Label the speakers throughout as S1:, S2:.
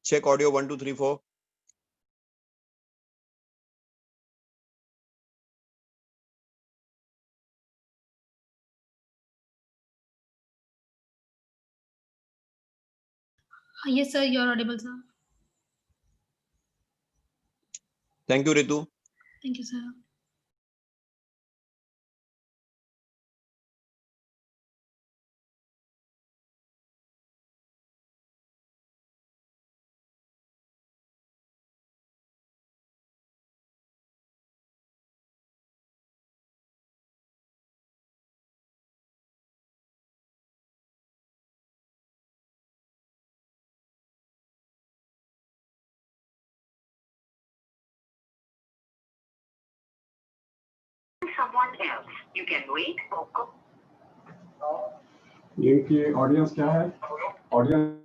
S1: Check audio 1 2 3 4.
S2: Yes, sir, you're audible, sir.
S1: Thank you, Ritu.
S2: Thank you, sir.
S3: Someone else. You can wait or go.
S4: इनकी audience क्या है? Audience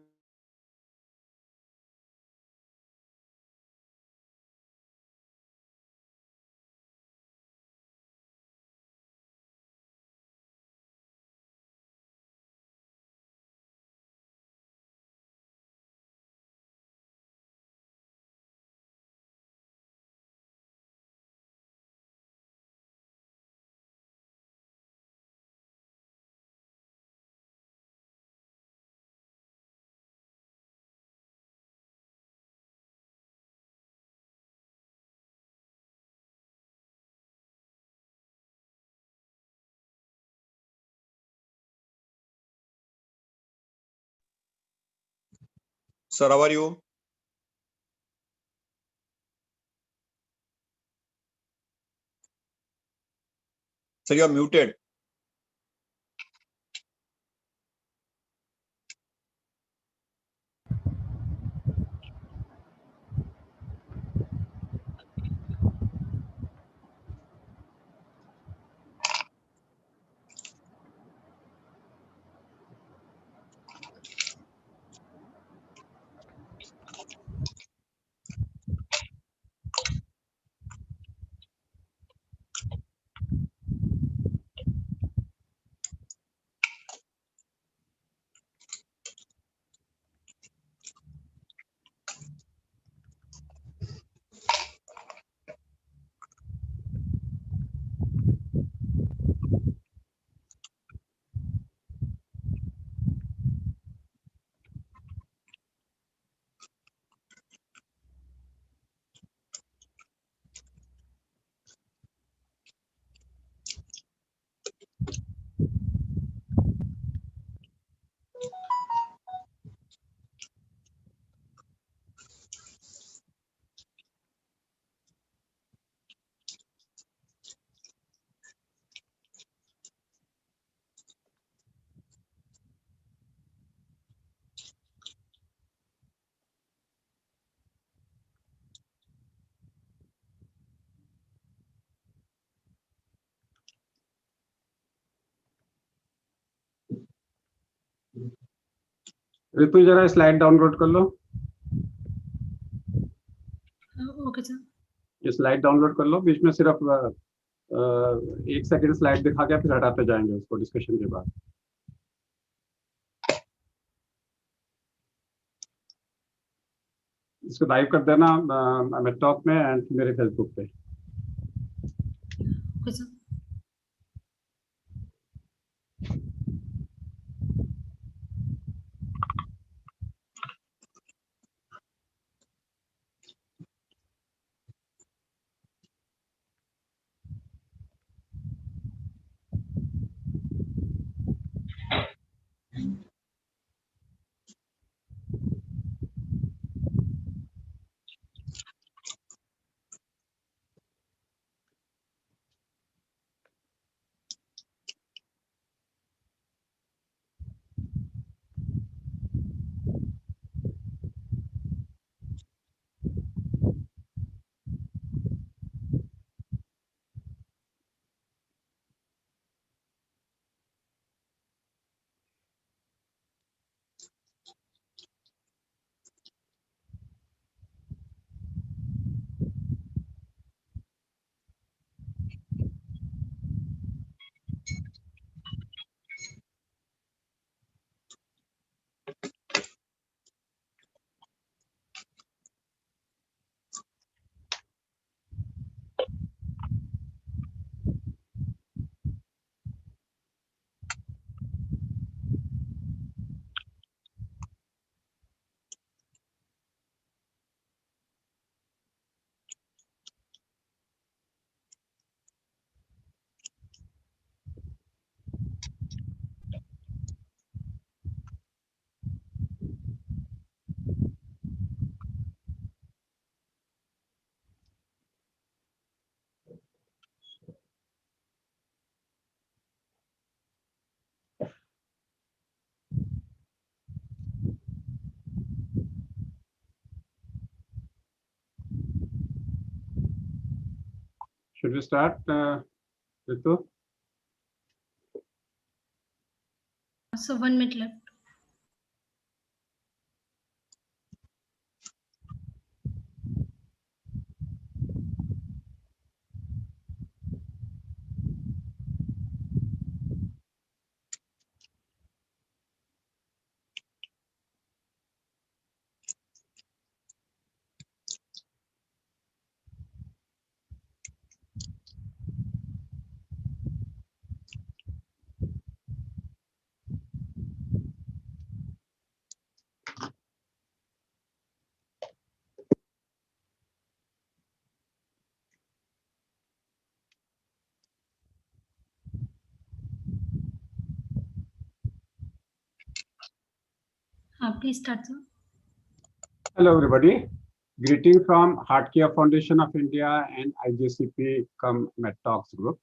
S1: Sir, how are you? Sir, you are muted.
S4: ऋतु जरा slide download कर लो।
S2: Okay, sir.
S4: ये slide download कर लो, बीच में सिर्फ 1 second slide दिखा के फिर हटाते जाएंगे उसको डिस्कशन के बाद। इसको लाइव कर देना लैपटॉप में एंड मेरे फेसबुक पे।
S2: Okay, sir.
S4: Should we start, Ritu?
S2: So 1 minute left. Please start, sir.
S4: Hello, everybody. Greeting from Heart Care Foundation of India and IJCP cum MedTalks group.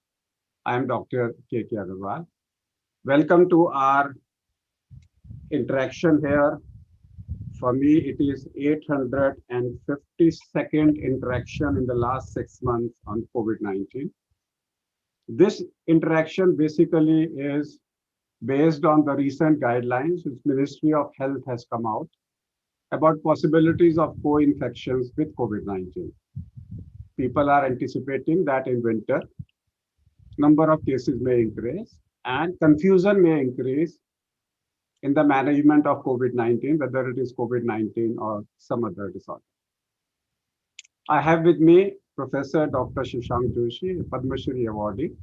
S4: I am Dr. K.K. Agarwal. Welcome to our interaction here. For me, it is 852nd interaction in the last 6 months on COVID-19. This interaction basically is based on the recent guidelines which Ministry of Health has come out about possibilities of co-infections with COVID-19. People are anticipating that in winter, number of cases may increase and confusion may increase in the management of COVID-19, whether it is COVID-19 or some other disorder. I have with me Professor Dr. Shashank Joshi, a Padma Shri awardee,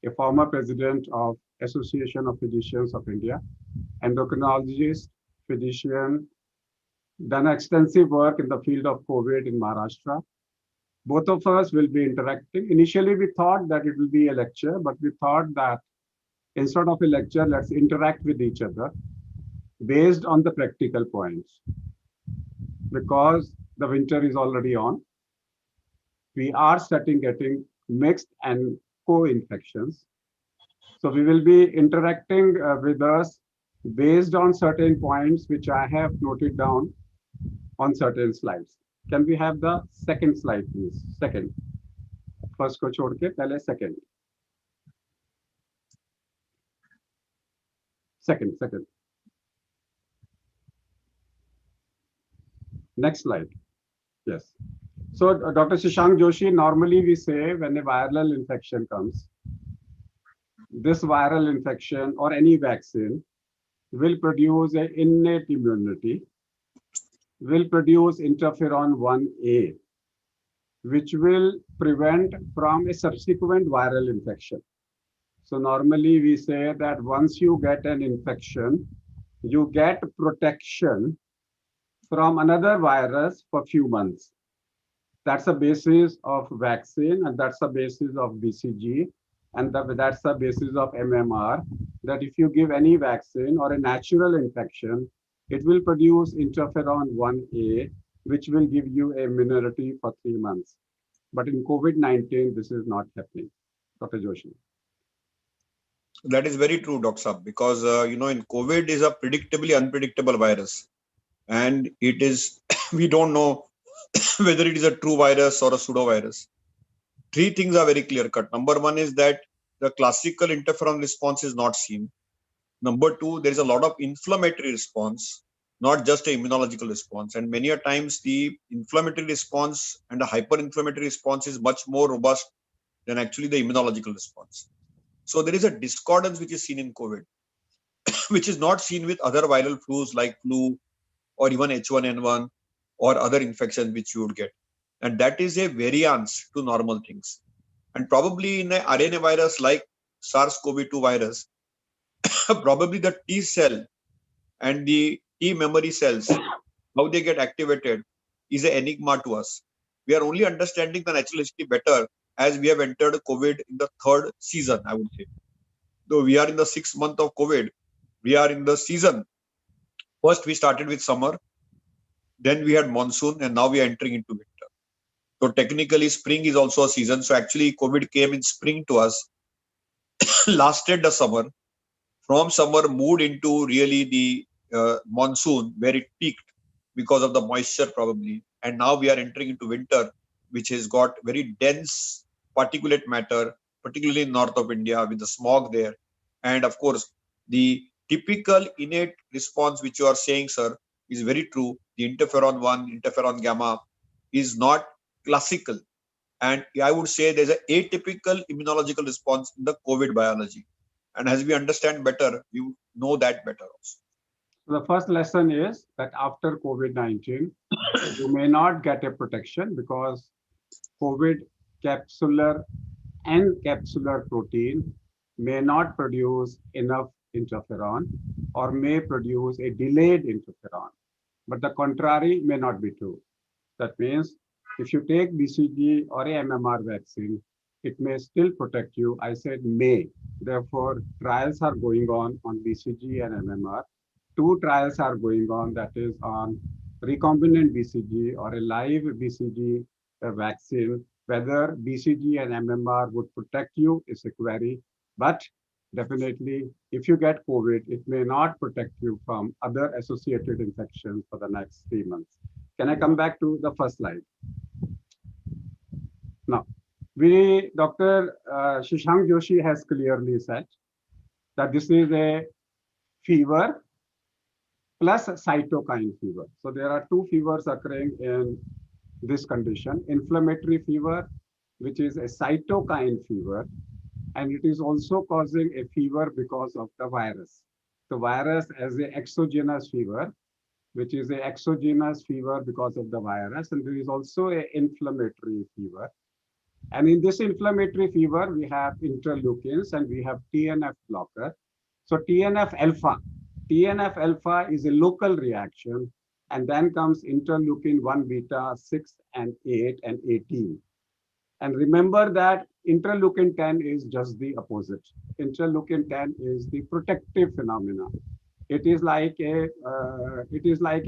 S4: a former president of Association of Physicians of India, endocrinologist, physician, done extensive work in the field of COVID in Maharashtra. Both of us will be interacting. Initially, we thought that it will be a lecture, but we thought that instead of a lecture, let's interact with each other based on the practical points. Because the winter is already on, we are getting mixed and co-infections. So we will be interacting with us based on certain points which I have noted down on certain slides. Can we have the second slide, please? Second. First ko chhod ke pehle second. Second. Next slide. Yes. So Dr. Shashank Joshi, normally we say when a viral infection comes, this viral infection or any vaccine will produce an innate immunity, will produce interferon 1A, which will prevent from a subsequent viral infection. So normally we say that once you get an infection, you get protection from another virus for few months. That's the basis of vaccine, and that's the basis of BCG, and that's the basis of MMR, that if you give any vaccine or a natural infection, it will produce interferon 1A, which will give you immunity for 3 months. But in COVID-19, this is not happening. Dr. Joshi.
S1: That is very true, Dr. Saab, because in COVID is a predictably unpredictable virus, and it is we don't know whether it is a true virus or a pseudo virus. 3 things are very clear cut. Number 1 is that the classical interferon response is not seen. Number 2, there is a lot of inflammatory response, not just a immunological response. And many a times the inflammatory response and the hyperinflammatory response is much more robust than actually the immunological response. So there is a discordance which is seen in COVID, which is not seen with other viral flus like flu or even H1N1 or other infections which you would get. And that is a variance to normal things. And probably in an RNA virus like SARS-CoV-2 virus, probably the T cell and the T memory cells, how they get activated is an enigma to us. We are only understanding the natural history better as we have entered COVID in the 3rd season, I would say. Though we are in the 6th month of COVID, we are in the season. First, we started with summer, then we had monsoon, and now we are entering into winter. So technically, spring is also a season. So actually, COVID came in spring to us, lasted the summer. From summer, moved into really the monsoon, where it peaked because of the moisture probably. And now we are entering into winter, which has got very dense particulate matter, particularly in north of India with the smog there. And of course, the typical innate response which you are saying, sir, is very true. The interferon 1, interferon gamma is not classical. And I would say there's an atypical immunological response in the COVID biology. And as we understand better, we know that better also.
S4: The first lesson is that after COVID-19, you may not get a protection because COVID capsular and capsular protein may not produce enough interferon or may produce a delayed interferon. But the contrary may not be true. That means if you take BCG or a MMR vaccine, it may still protect you. I said may. Therefore, trials are going on BCG and MMR. Two trials are going on, that is on recombinant BCG or a live BCG vaccine. Whether BCG and MMR would protect you is a query, but definitely if you get COVID, it may not protect you from other associated infections for the next 3 months. Can I come back to the first slide? Now, Dr. Shashank Joshi has clearly said that this is a fever plus cytokine fever. So there are two fevers occurring in this condition: inflammatory fever, which is a cytokine fever, and it is also causing a fever because of the virus. The virus as an exogenous fever, which is an exogenous fever because of the virus, and there is also an inflammatory fever. And in this inflammatory fever, we have interleukins and we have TNF blocker. So TNF alpha is a local reaction, and then comes interleukin 1 beta, 6 and 8 and 18. And remember that interleukin 10 is just the opposite. Interleukin 10 is the protective phenomena. It is like a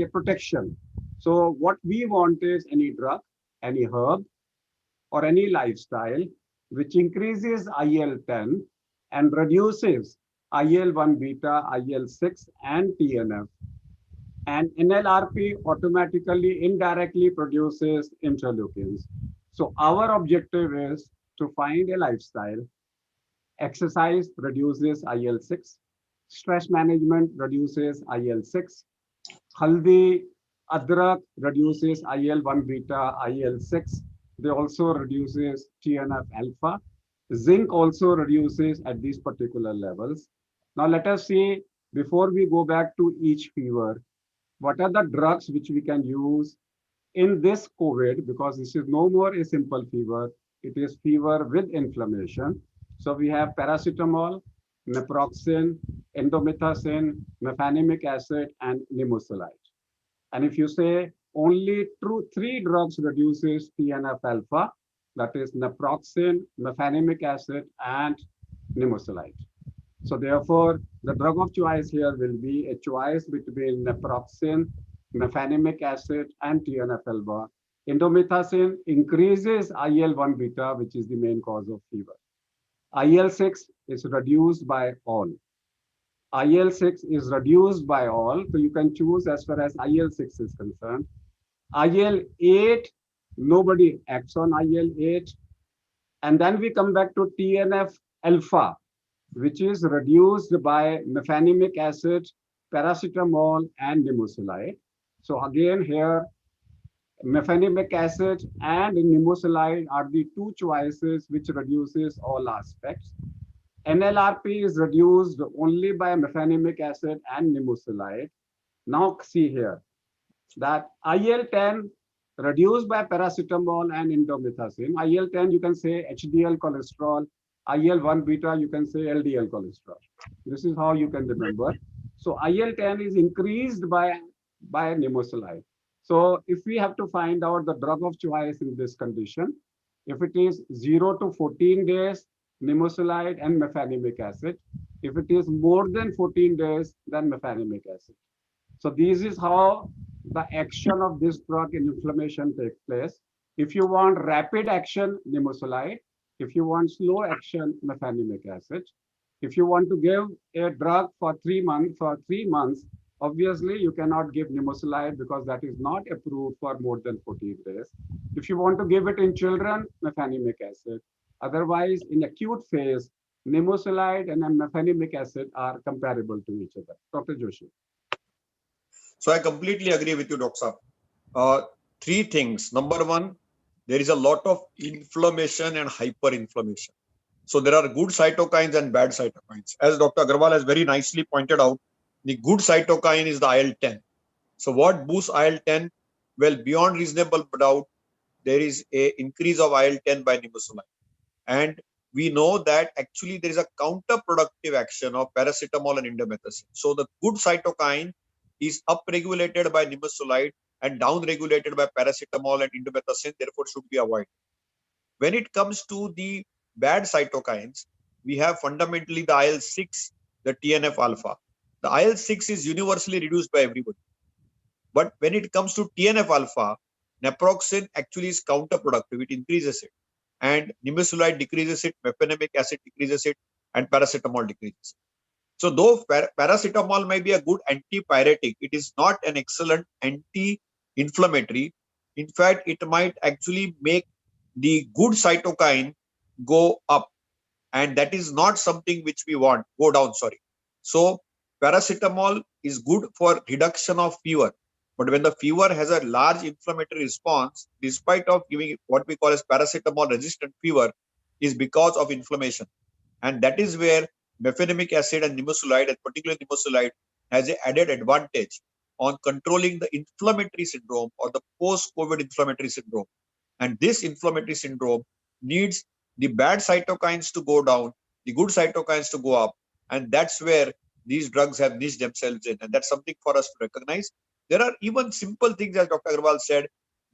S4: protection. So what we want is any drug, any herb, or any lifestyle which increases IL-10 and reduces IL-1 beta, IL-6 and TNF. And NLRP automatically, indirectly produces interleukins. So our objective is to find a lifestyle. Exercise reduces IL-6. Stress management reduces IL-6. Haldi, adrak reduces IL-1 beta, IL-6. They also reduces TNF alpha. Zinc also reduces at these particular levels. Now let us see, before we go back to each fever, what are the drugs which we can use in this COVID, because this is no more a simple fever, it is fever with inflammation. So we have paracetamol, naproxen, indomethacin, mefenamic acid, and nimesulide. And if you say only three drugs reduces TNF alpha, that is naproxen, mefenamic acid, and nimesulide. So therefore, the drug of choice here will be a choice between naproxen, mefenamic acid, and TNF alpha. Indomethacin increases IL-1 beta, which is the main cause of fever. IL-6 is reduced by all. IL-6 is reduced by all, so you can choose as far as IL-6 is concerned. IL-8, nobody acts on IL-8. And then we come back to TNF alpha, which is reduced by mefenamic acid, paracetamol, and nimesulide. So again here, mefenamic acid and nimesulide are the two choices which reduces all aspects. NLRP is reduced only by mefenamic acid and nimesulide. Now see here that IL-10 reduced by paracetamol and indomethacin. IL-10 you can say HDL cholesterol, IL-1 beta you can say LDL cholesterol. This is how you can remember. So IL-10 is increased by nimesulide. So if we have to find out the drug of choice in this condition, if it is 0 to 14 days, nimesulide and mefenamic acid. If it is more than 14 days, then mefenamic acid. So this is how the action of this drug in inflammation takes place. If you want rapid action, nimesulide. If you want slow action, mefenamic acid. If you want to give a drug for 3 months, obviously you cannot give nimesulide because that is not approved for more than 14 days. If you want to give it in children, mefenamic acid. Otherwise, in acute phase, nimesulide and mefenamic acid are comparable to each other. Dr. Joshi.
S1: So I completely agree with you, Dr. Saab. Three things. Number one, there is a lot of inflammation and hyperinflammation. So there are good cytokines and bad cytokines. As Dr. Agarwal has very nicely pointed out, the good cytokine is the IL-10. So what boosts IL-10? Well, beyond reasonable doubt, there is a increase of IL-10 by nimesulide. And we know that actually there is a counterproductive action of paracetamol and indomethacin. So the good cytokine is upregulated by nimesulide and downregulated by paracetamol and indomethacin, therefore should be avoided. When it comes to the bad cytokines, we have fundamentally the IL-6, the TNF alpha. The IL-6 is universally reduced by everybody. But when it comes to TNF alpha, naproxen actually is counterproductive. It increases it. And nimesulide decreases it, mefenamic acid decreases it, and paracetamol decreases it. So though paracetamol may be a good antipyretic, it is not an excellent anti-inflammatory. In fact, it might actually make the good cytokine go up, and that is not something which we want, go down, sorry. So paracetamol is good for reduction of fever, but when the fever has a large inflammatory response, despite of giving what we call as paracetamol resistant fever, is because of inflammation. And that is where mefenamic acid and nimesulide, and particularly nimesulide, has an added advantage on controlling the inflammatory syndrome or the post-COVID inflammatory syndrome. And this inflammatory syndrome needs the bad cytokines to go down, the good cytokines to go up. And that's where these drugs have niched themselves in. And that's something for us to recognize. There are even simple things, as Dr. Agarwal said,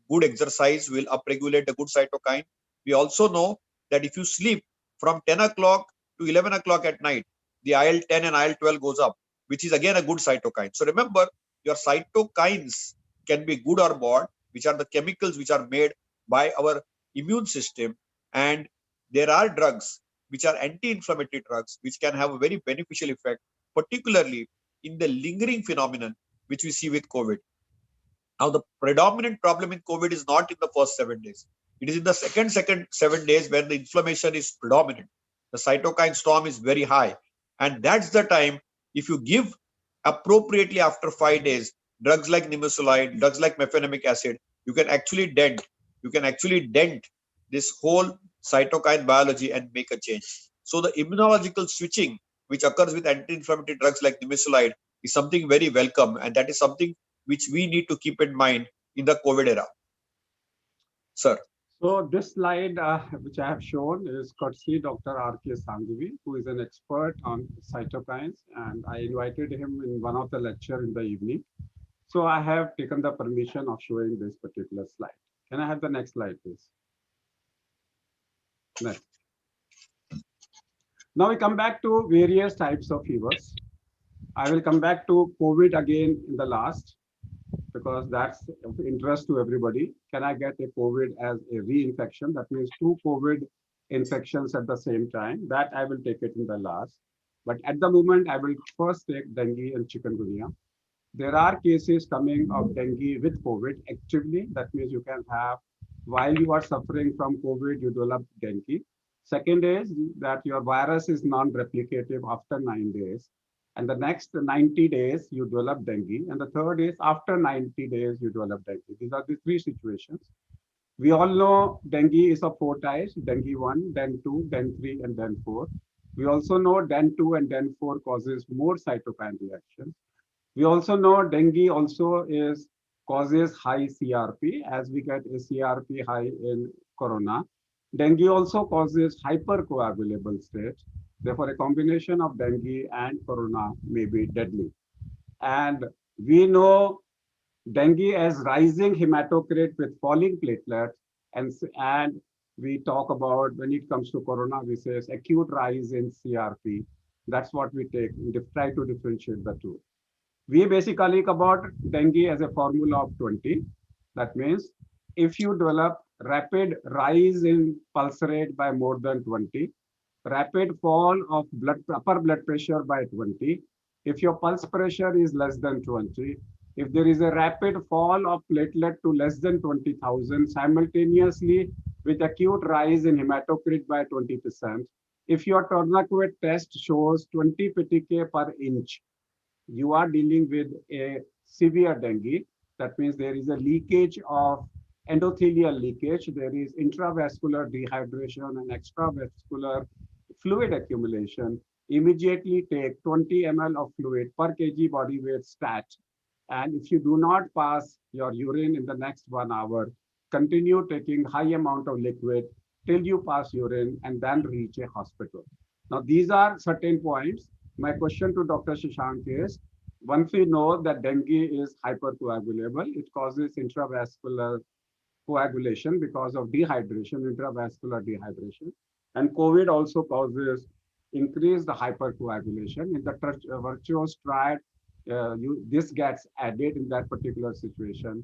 S1: good exercise will upregulate the good cytokine. We also know that if you sleep from 10 o'clock to 11 o'clock at night, the IL-10 and IL-12 goes up, which is again a good cytokine. So remember, your cytokines can be good or bad, which are the chemicals which are made by our immune system. And there are drugs which are anti-inflammatory drugs which can have a very beneficial effect, particularly in the lingering phenomenon which we see with COVID. Now, the predominant problem in COVID is not in the first 7 days. It is in the second 7 days where the inflammation is predominant. The cytokine storm is very high. And that's the time, if you give appropriately after 5 days, drugs like nimesulide, drugs like mefenamic acid, you can actually dent this whole cytokine biology and make a change. So the immunological switching, which occurs with anti-inflammatory drugs like nimesulide, is something very welcome. And that is something which we need to keep in mind in the COVID era. Sir.
S4: So this slide, which I have shown, is courtesy Dr. R.K. Sanghavi, who is an expert on cytokines, and I invited him in one of the lecture in the evening. So I have taken the permission of showing this particular slide. Can I have the next slide, please? Next. Now we come back to various types of fevers. I will come back to COVID again in the last, because that's of interest to everybody. Can I get a COVID as a reinfection? That means 2 COVID infections at the same time. That I will take it in the last. But at the moment, I will first take dengue and chikungunya. There are cases coming of dengue with COVID actively. That means you can have, while you are suffering from COVID, you develop dengue. Second is that your virus is non-replicative after 9 days. And the next 90 days, you develop dengue. And the third is after 90 days, you develop dengue. These are the 3 situations. We all know dengue is of 4 types, dengue 1, then 2, then 3, and then 4. We also know den 2 and den 4 causes more cytokine reactions. We also know dengue also causes high CRP, as we get a CRP high in corona. Dengue also causes hypercoagulable state. Therefore, a combination of dengue and corona may be deadly. And we know dengue as rising hematocrit with falling platelets. And we talk about, when it comes to corona, we say acute rise in CRP. That's what we take. We try to differentiate the two. We basically talk about dengue as a formula of 20. That means if you develop rapid rise in pulse rate by more than 20, rapid fall of upper blood pressure by 20, if your pulse pressure is less than 20, if there is a rapid fall of platelet to less than 20,000, simultaneously with acute rise in hematocrit by 20%. If your tourniquet test shows 20 PTK per inch, you are dealing with a severe dengue. That means there is a leakage of endothelial leakage. There is intravascular dehydration and extravascular fluid accumulation. Immediately take 20 ml of fluid per kg body weight stat. And if you do not pass your urine in the next 1 hour, continue taking high amount of liquid till you pass urine and then reach a hospital. Now, these are certain points. My question to Dr. Shashank is, once we know that dengue is hypercoagulable, it causes intravascular coagulation because of dehydration, intravascular dehydration. And COVID also causes increased hypercoagulation. In the virtuous triad, this gets added in that particular situation.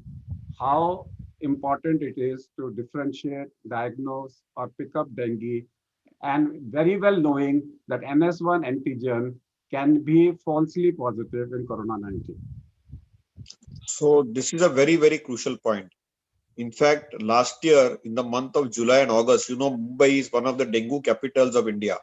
S4: How important it is to differentiate, diagnose, or pick up dengue, and very well knowing that NS1 antigen can be falsely positive in Corona 19.
S1: So this is a very, very crucial point. In fact, last year in the month of July and August, Mumbai is one of the dengue capitals of India.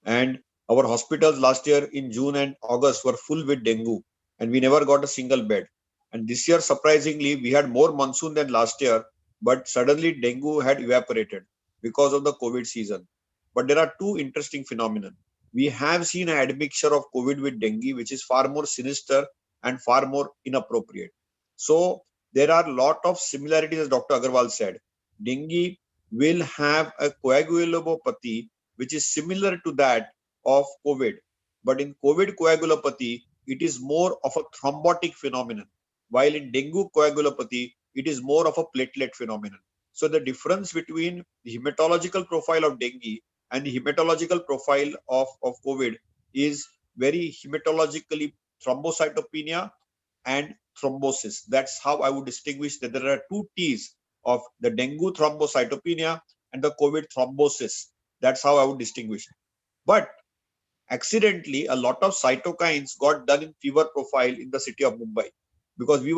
S1: And our hospitals last year in June and August were full with dengue, and we never got a single bed. And this year, surprisingly, we had more monsoon than last year, but suddenly dengue had evaporated because of the COVID season. But there are two interesting phenomena. We have seen an admixture of COVID with dengue, which is far more sinister and far more inappropriate. So there are a lot of similarities, as Dr. Agarwal said. Dengue will have a coagulopathy which is similar to that of COVID. But in COVID coagulopathy, it is more of a thrombotic phenomenon, while in dengue coagulopathy, it is more of a platelet phenomenon. So the difference between the hematological profile of dengue and the hematological profile of COVID is very hematologically thrombocytopenia and thrombosis. That's how I would distinguish that there are two T's of the dengue thrombocytopenia and the COVID thrombosis. That's how I would distinguish. But accidentally, a lot of cytokines got done in fever profile in the city of Mumbai, because we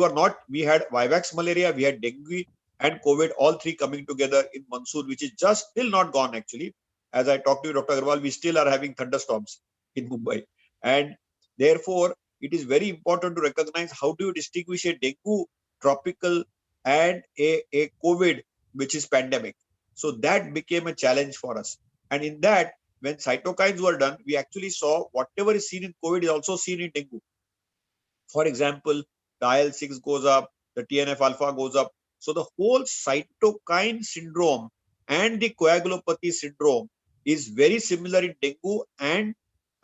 S1: had Vivax malaria, we had dengue and COVID, all three coming together in monsoon, which is just still not gone actually. As I talked to you, Dr. Agarwal, we still are having thunderstorms in Mumbai. And therefore, it is very important to recognize how do you distinguish a dengue tropical and a COVID, which is pandemic. So that became a challenge for us. And in that, when cytokines were done, we actually saw whatever is seen in COVID is also seen in dengue. For example, the IL-6 goes up, the TNF-alpha goes up. So the whole cytokine syndrome and the coagulopathy syndrome is very similar in dengue and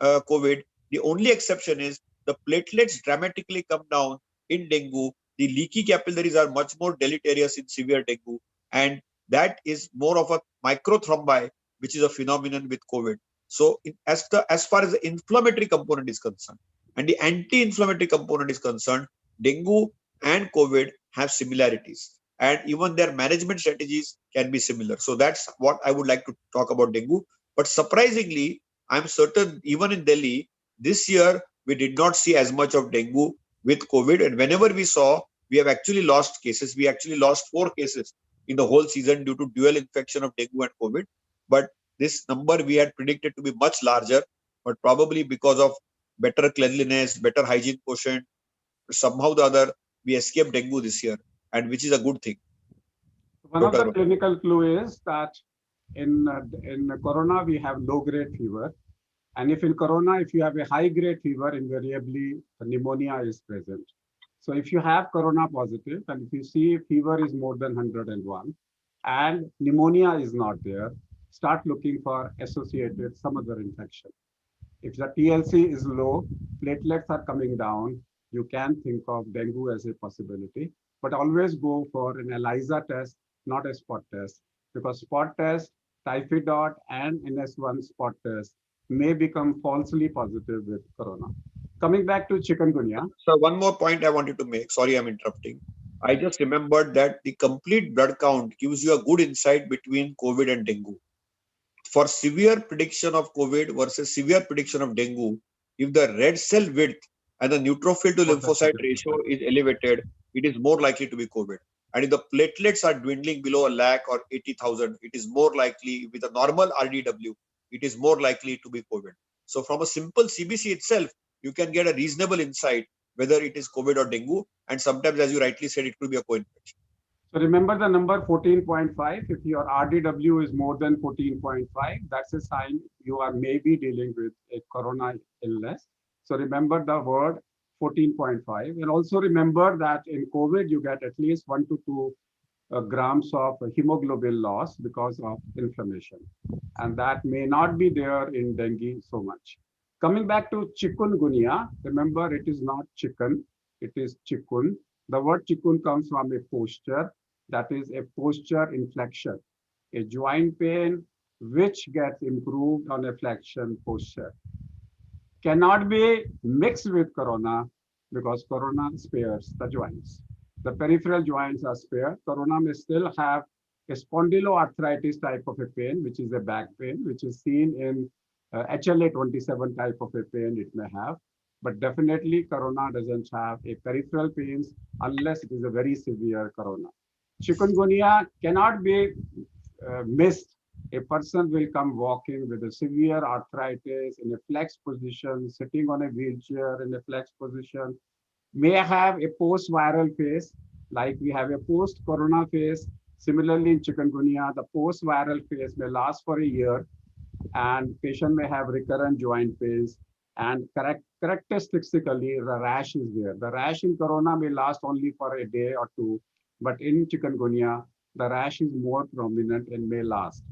S1: COVID. The only exception is the platelets dramatically come down in dengue. The leaky capillaries are much more deleterious in severe dengue. And that is more of a microthrombi, which is a phenomenon with COVID. So as far as the inflammatory component is concerned and the anti-inflammatory component is concerned, dengue and COVID have similarities, and even their management strategies can be similar. So that's what I would like to talk about dengue. But surprisingly, I'm certain even in Delhi, this year, we did not see as much of dengue with COVID. And whenever we saw, we have actually lost cases. We actually lost 4 cases in the whole season due to dual infection of dengue and COVID. But this number we had predicted to be much larger, but probably because of better cleanliness, better hygiene quotient, somehow the other, we escaped dengue this year, and which is a good thing.
S4: One of the clinical clue is that in corona, we have low-grade fever. And if in corona, if you have a high-grade fever, invariably pneumonia is present. So if you have corona positive, and if you see fever is more than 101, and pneumonia is not there, start looking for associated some other infection. If the TLC is low, platelets are coming down, you can think of dengue as a possibility, but always go for an ELISA test, not a spot test, because spot test, typhoid and NS1 spot test may become falsely positive with corona. Coming back to chikungunya.
S1: So one more point I wanted to make. Sorry, I'm interrupting. I just remembered that the complete blood count gives you a good insight between COVID and dengue. For severe prediction of COVID versus severe prediction of dengue, if the red cell width and the neutrophil to lymphocyte ratio is elevated, it is more likely to be COVID. And if the platelets are dwindling below a lakh or 80,000, it is more likely with a normal RDW, it is more likely to be COVID. So from a simple CBC itself, you can get a reasonable insight whether it is COVID or dengue. And sometimes, as you rightly said, it could be a co-infection.
S4: So remember the number 14.5. If your RDW is more than 14.5, that's a sign you are maybe dealing with a corona illness. So remember the word 14.5. And also remember that in COVID, you get at least 1 to 2 grams of hemoglobin loss because of inflammation. And that may not be there in dengue so much. Coming back to chikungunya, remember it is not chicken, it is chikun. The word chikun comes from a posture, that is a posture inflection, a joint pain which gets improved on a flexion posture. Cannot be mixed with corona because corona spares the joints. The peripheral joints are spared. Corona may still have a spondyloarthritis type of a pain, which is a back pain, which is seen in HLA-27 type of a pain it may have. But definitely corona doesn't have a peripheral pains unless it is a very severe corona. Chikungunya cannot be missed. A person will come walking with a severe arthritis in a flex position, sitting on a wheelchair in a flex position, may have a post-viral phase, like we have a post-corona phase. Similarly, in chikungunya, the post-viral phase may last for a year, and patient may have recurrent joint pains. And characteristically, the rash is there. The rash in corona may last only for a day or two, but in chikungunya, the rash is more prominent and may last.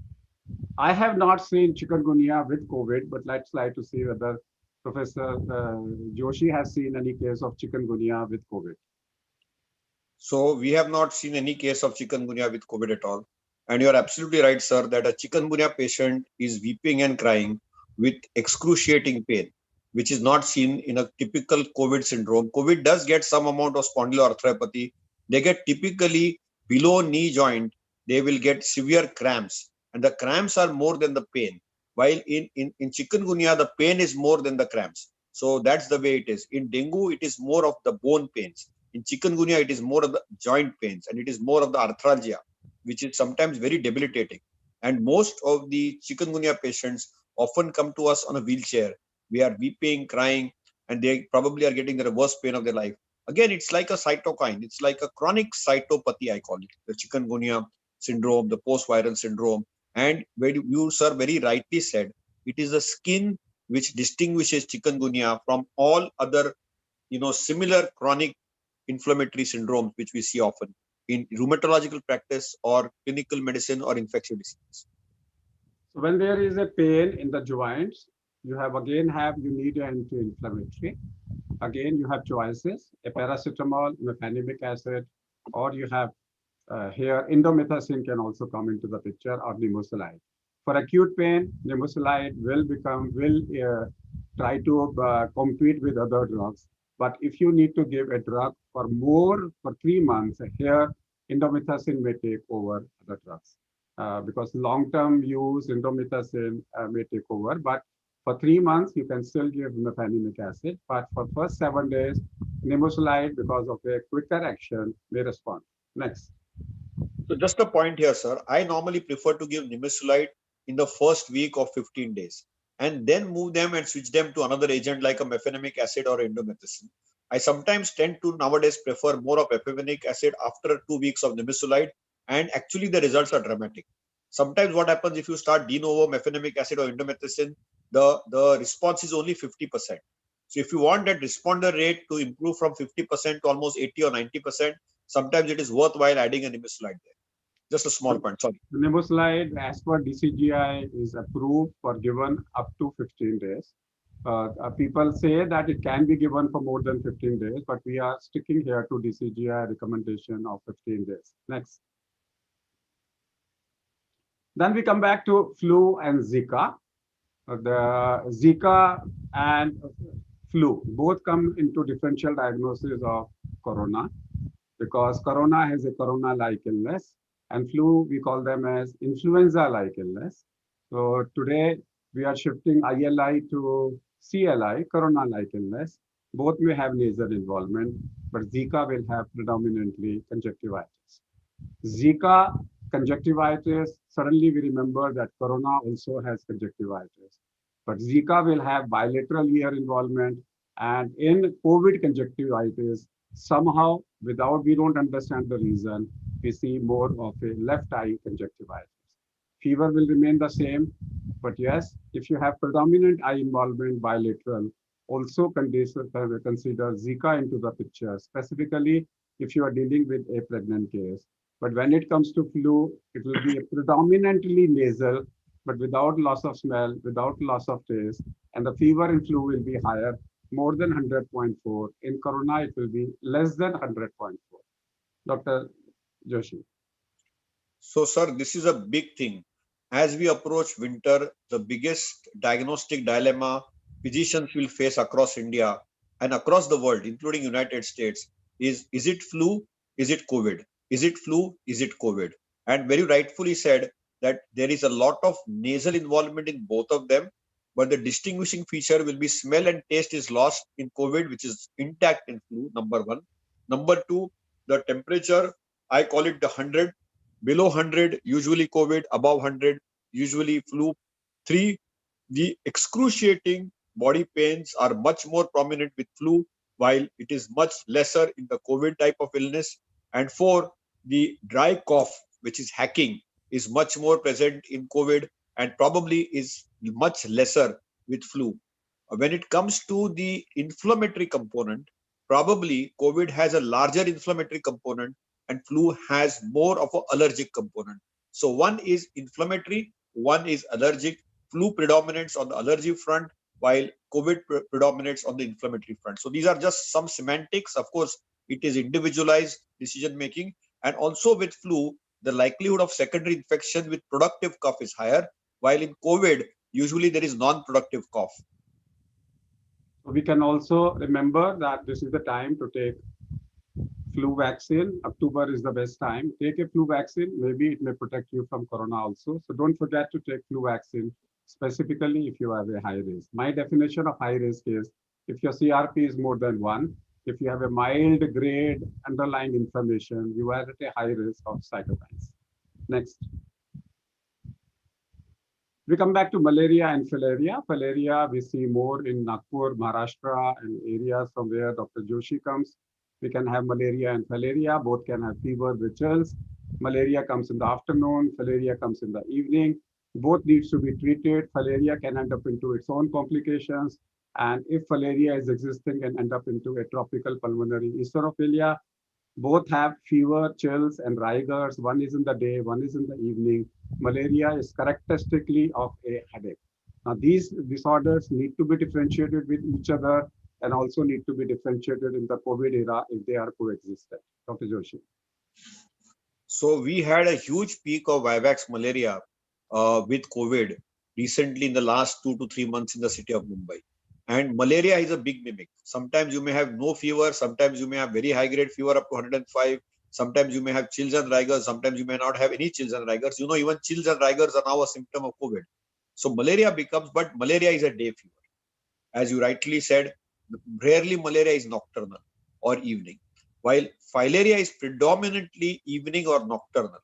S4: I have not seen chikungunya with COVID, but let's try to see whether Professor Joshi has seen any case of chikungunya with COVID.
S1: So we have not seen any case of chikungunya with COVID at all. And you are absolutely right, sir, that a chikungunya patient is weeping and crying with excruciating pain, which is not seen in a typical COVID syndrome. COVID does get some amount of spondyloarthropathy. They get typically below knee joint, they will get severe cramps, and the cramps are more than the pain. While in chikungunya, the pain is more than the cramps. So that's the way it is. In dengue, it is more of the bone pains. In chikungunya, it is more of the joint pains, and it is more of the arthralgia, which is sometimes very debilitating. And most of the chikungunya patients often come to us on a wheelchair. We are weeping, crying, and they probably are getting the worst pain of their life. Again, it's like a cytokine. It's like a chronic cytopathy, I call it, the chikungunya syndrome, the post-viral syndrome. And where you, sir, very rightly said, it is the skin which distinguishes chikungunya from all other, similar chronic inflammatory syndromes which we see often in rheumatological practice or clinical medicine or infectious diseases.
S4: So when there is a pain in the joints, you need an anti-inflammatory. Again, you have choices: a paracetamol, mefenamic acid, or you have here indomethacin can also come into the picture, or nimesulide. For acute pain, nimesulide will try to compete with other drugs. But if you need to give a drug for 3 months, here indomethacin may take over other drugs because long-term use indomethacin may take over. But for 3 months, you can still give mefenamic acid. But for first 7 days, nimesulide, because of a quicker action, may respond. Next.
S1: So just a point here, sir. I normally prefer to give nimesulide in the first week of 15 days and then move them and switch them to another agent like a mefenamic acid or indomethacin. I sometimes tend to nowadays prefer more of mefenamic acid after 2 weeks of nimesulide, and actually the results are dramatic. Sometimes what happens if you start de novo mefenamic acid or indomethacin, the response is only 50%. So if you want that responder rate to improve from 50% to almost 80 or 90%, sometimes it is worthwhile adding a nimesulide there. Just a small point, sorry.
S4: Nimesulide, as per DCGI, is approved for given up to 15 days. People say that it can be given for more than 15 days, but we are sticking here to DCGI recommendation of 15 days. Next. Then we come back to flu and Zika. The Zika and flu both come into differential diagnosis of corona, because corona has a corona-like illness, and flu, we call them as influenza-like illness. So today we are shifting ILI to CLI, corona-like illness. Both may have nasal involvement, but Zika will have predominantly conjunctivitis. Zika, conjunctivitis. Suddenly we remember that corona also has conjunctivitis. But Zika will have bilateral ear involvement. And in COVID conjunctivitis, somehow, without we don't understand the reason, we see more of a left eye conjunctivitis. Fever will remain the same, but yes, if you have predominant eye involvement bilateral, also consider Zika into the picture, specifically if you are dealing with a pregnant case. But when it comes to flu, it will be a predominantly nasal, but without loss of smell, without loss of taste, and the fever in flu will be higher, more than 100.4. In corona, it will be less than 100.4. Dr. Joshi.
S1: So, sir, this is a big thing. As we approach winter, the biggest diagnostic dilemma physicians will face across India and across the world, including United States, is it flu? Is it COVID? Is it flu? Is it COVID? And very rightfully said that there is a lot of nasal involvement in both of them, but the distinguishing feature will be smell and taste is lost in COVID, which is intact in flu, number one. Number two, the temperature, I call it the 100. Below 100, usually COVID, above 100, usually flu. Three, the excruciating body pains are much more prominent with flu, while it is much lesser in the COVID type of illness. And four, the dry cough, which is hacking, is much more present in COVID and probably is much lesser with flu. When it comes to the inflammatory component, probably COVID has a larger inflammatory component and flu has more of an allergic component. So one is inflammatory, one is allergic. Flu predominates on the allergy front, while COVID predominates on the inflammatory front. So these are just some semantics. Of course, it is individualized decision making. And also with flu, the likelihood of secondary infection with productive cough is higher, while in COVID, usually there is non-productive cough.
S4: So we can also remember that this is the time to take flu vaccine. October is the best time. Take a flu vaccine. Maybe it may protect you from corona also. So don't forget to take flu vaccine, specifically if you have a high risk. My definition of high risk is if your CRP is more than 1, if you have a mild grade underlying inflammation, you are at a high risk of cytokines. Next. We come back to malaria and filaria. Filaria, we see more in Nagpur, Maharashtra, and areas from where Dr. Joshi comes. We can have malaria and filaria. Both can have fever with chills. Malaria comes in the afternoon. Filaria comes in the evening. Both needs to be treated. Filaria can end up into its own complications. And if filaria is existing and end up into a tropical pulmonary eosinophilia, both have fever, chills, and rigors. One is in the day, one is in the evening. Malaria is characteristically of a headache. Now, these disorders need to be differentiated with each other and also need to be differentiated in the COVID era if they are coexistent. Dr. Joshi.
S1: So we had a huge peak of Vivax malaria with COVID recently in the last 2 to 3 months in the city of Mumbai. And malaria is a big mimic. Sometimes you may have no fever, sometimes you may have very high grade fever up to 105, sometimes you may have chills and rigors, sometimes you may not have any chills and rigors. Even chills and rigors are now a symptom of COVID. So malaria becomes, but malaria is a day fever. As you rightly said, rarely malaria is nocturnal or evening, while filaria is predominantly evening or nocturnal.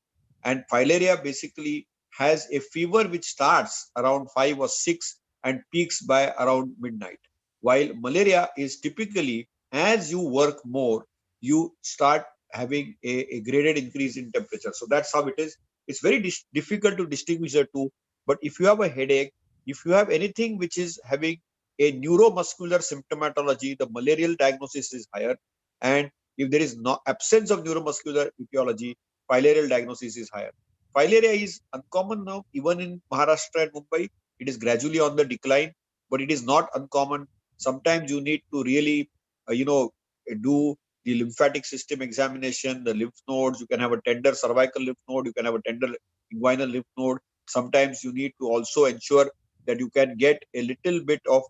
S1: And filaria basically has a fever which starts around 5 or 6 and peaks by around midnight. While malaria is typically, as you work more, you start having a graded increase in temperature. So that's how it is. It's very difficult to distinguish the two. But if you have a headache, if you have anything which is having a neuromuscular symptomatology, the malarial diagnosis is higher. And if there is no absence of neuromuscular etiology, filarial diagnosis is higher. Filaria is uncommon now, even in Maharashtra and Mumbai. It is gradually on the decline, but it is not uncommon. Sometimes you need to really, do the lymphatic system examination, the lymph nodes. You can have a tender cervical lymph node. You can have a tender inguinal lymph node. Sometimes you need to also ensure that you can get a little bit of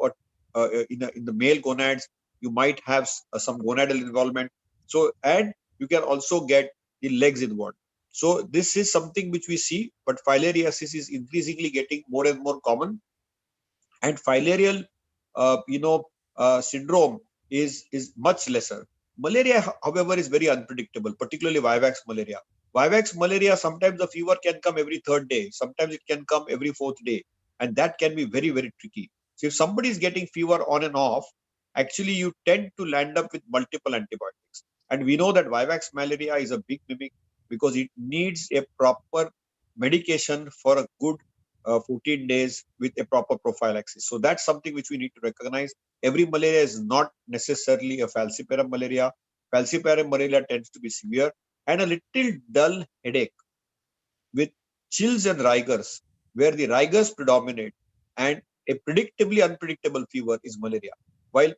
S1: in the male gonads. You might have some gonadal involvement. So, and you can also get the legs involved. So this is something which we see, but filariasis is increasingly getting more and more common. And filarial, syndrome is much lesser. Malaria, however, is very unpredictable, particularly Vivax malaria. Vivax malaria, sometimes the fever can come every third day. Sometimes it can come every fourth day. And that can be very, very tricky. So if somebody is getting fever on and off, actually you tend to land up with multiple antibiotics. And we know that Vivax malaria is a big mimic because it needs a proper medication for a good 14 days with a proper prophylaxis. So that's something which we need to recognize. Every malaria is not necessarily a falciparum malaria. Falciparum malaria tends to be severe, and a little dull headache with chills and rigors, where the rigors predominate, and a predictably unpredictable fever is malaria. While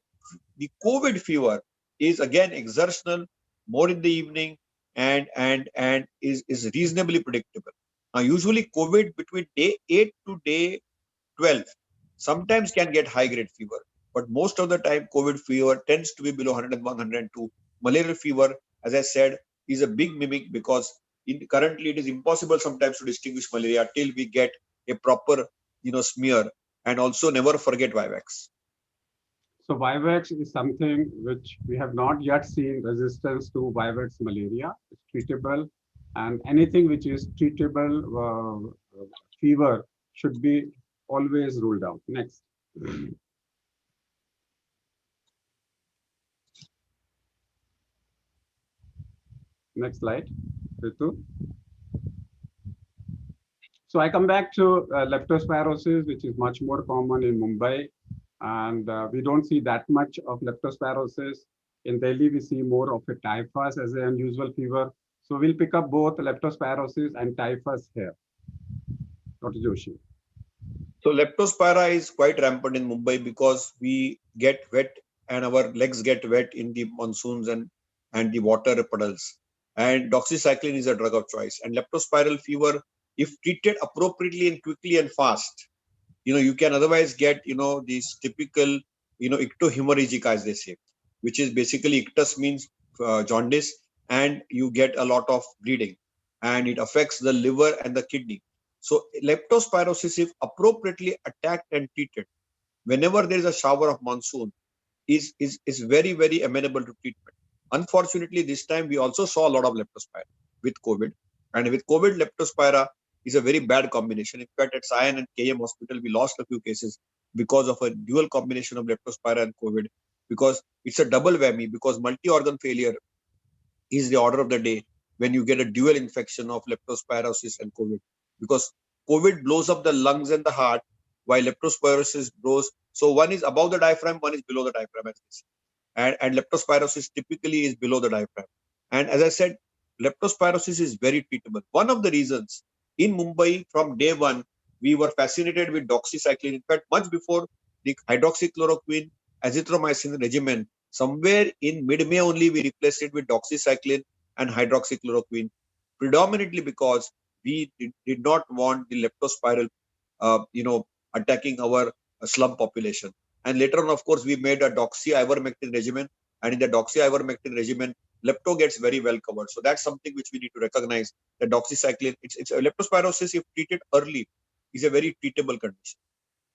S1: the COVID fever is again exertional, more in the evening, and is reasonably predictable. Now, usually COVID between day 8 to day 12 sometimes can get high grade fever, but most of the time COVID fever tends to be below 101, 102. Malarial fever, as I said, is a big mimic because currently it is impossible sometimes to distinguish malaria till we get a proper smear. And also never forget Vivax.
S4: So Vivax is something which we have not yet seen resistance to Vivax malaria. It's treatable, and anything which is treatable fever should be always ruled out. Next. Next slide, Ritu. So I come back to leptospirosis, which is much more common in Mumbai. And we don't see that much of leptospirosis. In Delhi, we see more of a typhus as an unusual fever. So we'll pick up both leptospirosis and typhus here. Dr. Joshi.
S1: So leptospira is quite rampant in Mumbai because we get wet and our legs get wet in the monsoons and the water puddles. And doxycycline is a drug of choice. And leptospiral fever, if treated appropriately and quickly and fast, you can otherwise get, these typical, ictohemorrhagic, as they say, which is basically ictus means jaundice, and you get a lot of bleeding, and it affects the liver and the kidney. So leptospirosis, if appropriately attacked and treated, whenever there is a shower of monsoon, is very, very amenable to treatment. Unfortunately, this time we also saw a lot of leptospira with COVID. And with COVID, leptospira is a very bad combination. In fact, at Sion and KM Hospital, we lost a few cases because of a dual combination of leptospira and COVID, because it's a double whammy, because multi-organ failure is the order of the day when you get a dual infection of leptospirosis and COVID, because COVID blows up the lungs and the heart, while leptospirosis blows. So one is above the diaphragm, one is below the diaphragm, and leptospirosis typically is below the diaphragm. And as I said, leptospirosis is very treatable. One of the reasons in Mumbai from day one, we were fascinated with doxycycline. In fact, much before the hydroxychloroquine, azithromycin regimen, somewhere in mid-May only, we replaced it with doxycycline and hydroxychloroquine, predominantly because we did not want the leptospiral, attacking our slum population. And later on, of course, we made a doxy-ivermectin regimen. And in the doxy-ivermectin regimen, lepto gets very well covered. So that's something which we need to recognize. The doxycycline, it's a leptospirosis, if treated early, is a very treatable condition.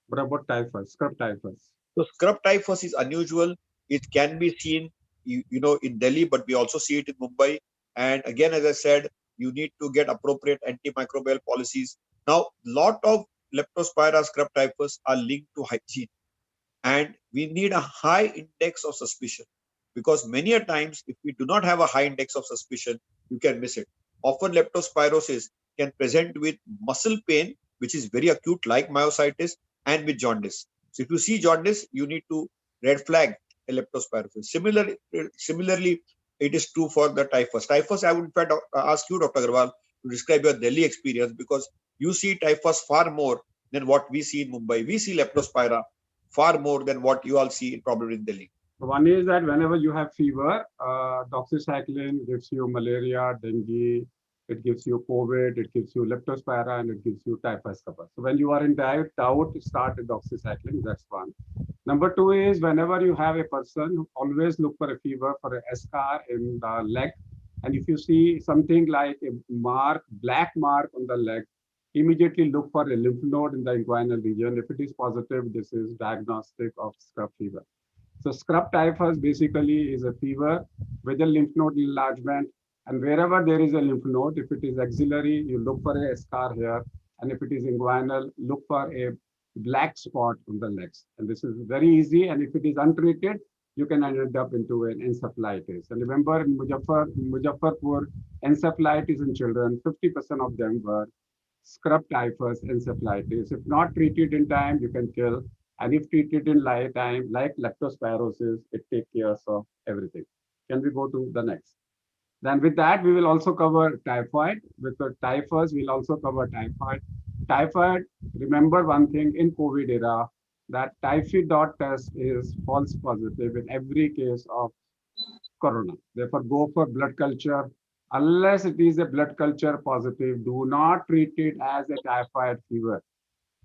S4: What about typhus, scrub typhus?
S1: So scrub typhus is unusual. It can be seen, in Delhi, but we also see it in Mumbai. And again, as I said, you need to get appropriate antimicrobial policies. Now, lot of leptospira scrub typhus are linked to hygiene, and we need a high index of suspicion, because many a times if we do not have a high index of suspicion, you can miss it. Often leptospirosis can present with muscle pain, which is very acute, like myositis, and with jaundice. So if you see jaundice, you need to red flag a leptospirosis. Similarly, it is true for the typhus. Typhus, I would in fact ask you, Dr. Agarwal, to describe your Delhi experience, because you see typhus far more than what we see in Mumbai. We see leptospira far more than what you all see probably in Delhi.
S4: One is that whenever you have fever, doxycycline gives you malaria, dengue, it gives you COVID, it gives you leptospira, and it gives you typhus cover. So when you are in doubt, start with doxycycline. That's one. Number two is whenever you have a person, always look for a fever, for a scar in the leg. And if you see something like a mark, black mark on the leg, immediately look for a lymph node in the inguinal region. If it is positive, this is diagnostic of scrub fever. So scrub typhus basically is a fever with a lymph node enlargement. And wherever there is a lymph node, if it is axillary, you look for a scar here. And if it is inguinal, look for a black spot on the legs. And this is very easy. And if it is untreated, you can end up into an encephalitis. And remember, in Muzaffarpur, encephalitis in children, 50% of them were scrub typhus encephalitis. If not treated in time, you can kill. And if treated in time, like leptospirosis, it takes care of everything. Can we go to the next? Then with that, we will also cover typhoid. With the typhus, we'll also cover typhoid. Typhoid, remember one thing in COVID era, that typhoid test is false positive in every case of corona. Therefore, go for blood culture. Unless it is a blood culture positive, do not treat it as a typhoid fever.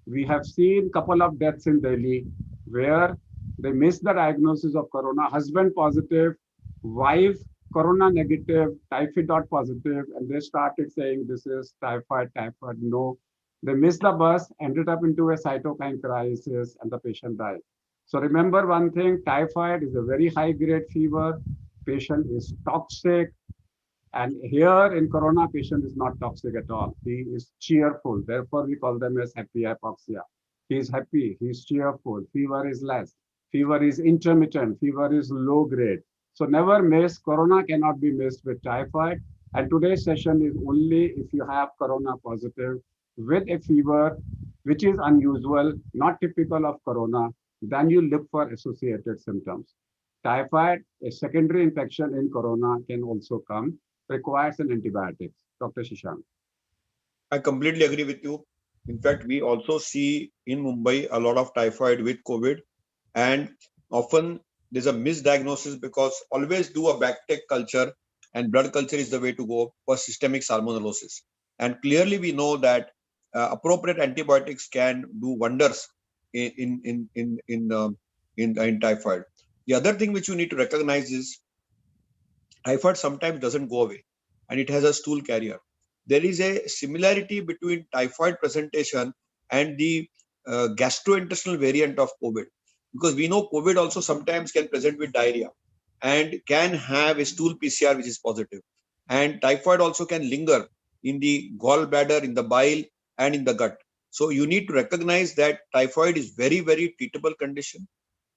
S4: We have seen couple of deaths in Delhi where they missed the diagnosis of corona, husband positive, wife corona negative, typhoid positive, and they started saying this is typhoid, typhoid. No, they missed the bus, ended up into a cytokine crisis, and the patient died. So remember one thing, typhoid is a very high grade fever, patient is toxic, and here in corona, patient is not toxic at all. He is cheerful. Therefore, we call them as happy hypoxia. He is happy. He is cheerful. Fever is less. Fever is intermittent. Fever is low grade. So never miss. Corona cannot be missed with typhoid. And today's session is only if you have corona positive with a fever, which is unusual, not typical of corona, then you look for associated symptoms. Typhoid, a secondary infection in corona, can also come, requires an antibiotics. Dr. Shashank.
S1: I completely agree with you. In fact, we also see in Mumbai a lot of typhoid with COVID, and often there's a misdiagnosis because always do a bacterial culture, and blood culture is the way to go for systemic salmonellosis. And clearly, we know that appropriate antibiotics can do wonders in typhoid. The other thing which you need to recognize is typhoid sometimes doesn't go away, and it has a stool carrier. There is a similarity between typhoid presentation and the gastrointestinal variant of COVID, because we know COVID also sometimes can present with diarrhea and can have a stool PCR which is positive. And typhoid also can linger in the gallbladder, in the bile, and in the gut. So you need to recognize that typhoid is very, very treatable condition.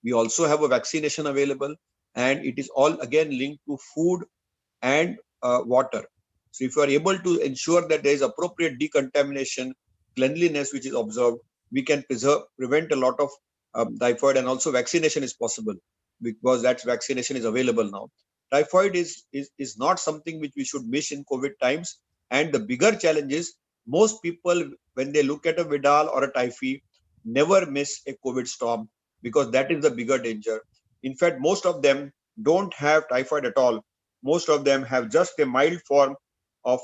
S1: We also have a vaccination available, and it is all again linked to food and water. So if you are able to ensure that there is appropriate decontamination, cleanliness which is observed, we can prevent a lot of typhoid, and also vaccination is possible because that vaccination is available now. Typhoid is not something which we should miss in COVID times. And the bigger challenge is most people, when they look at a Vidal or a typhi, never miss a COVID storm, because that is the bigger danger. In fact, most of them don't have typhoid at all. Most of them have just a mild form of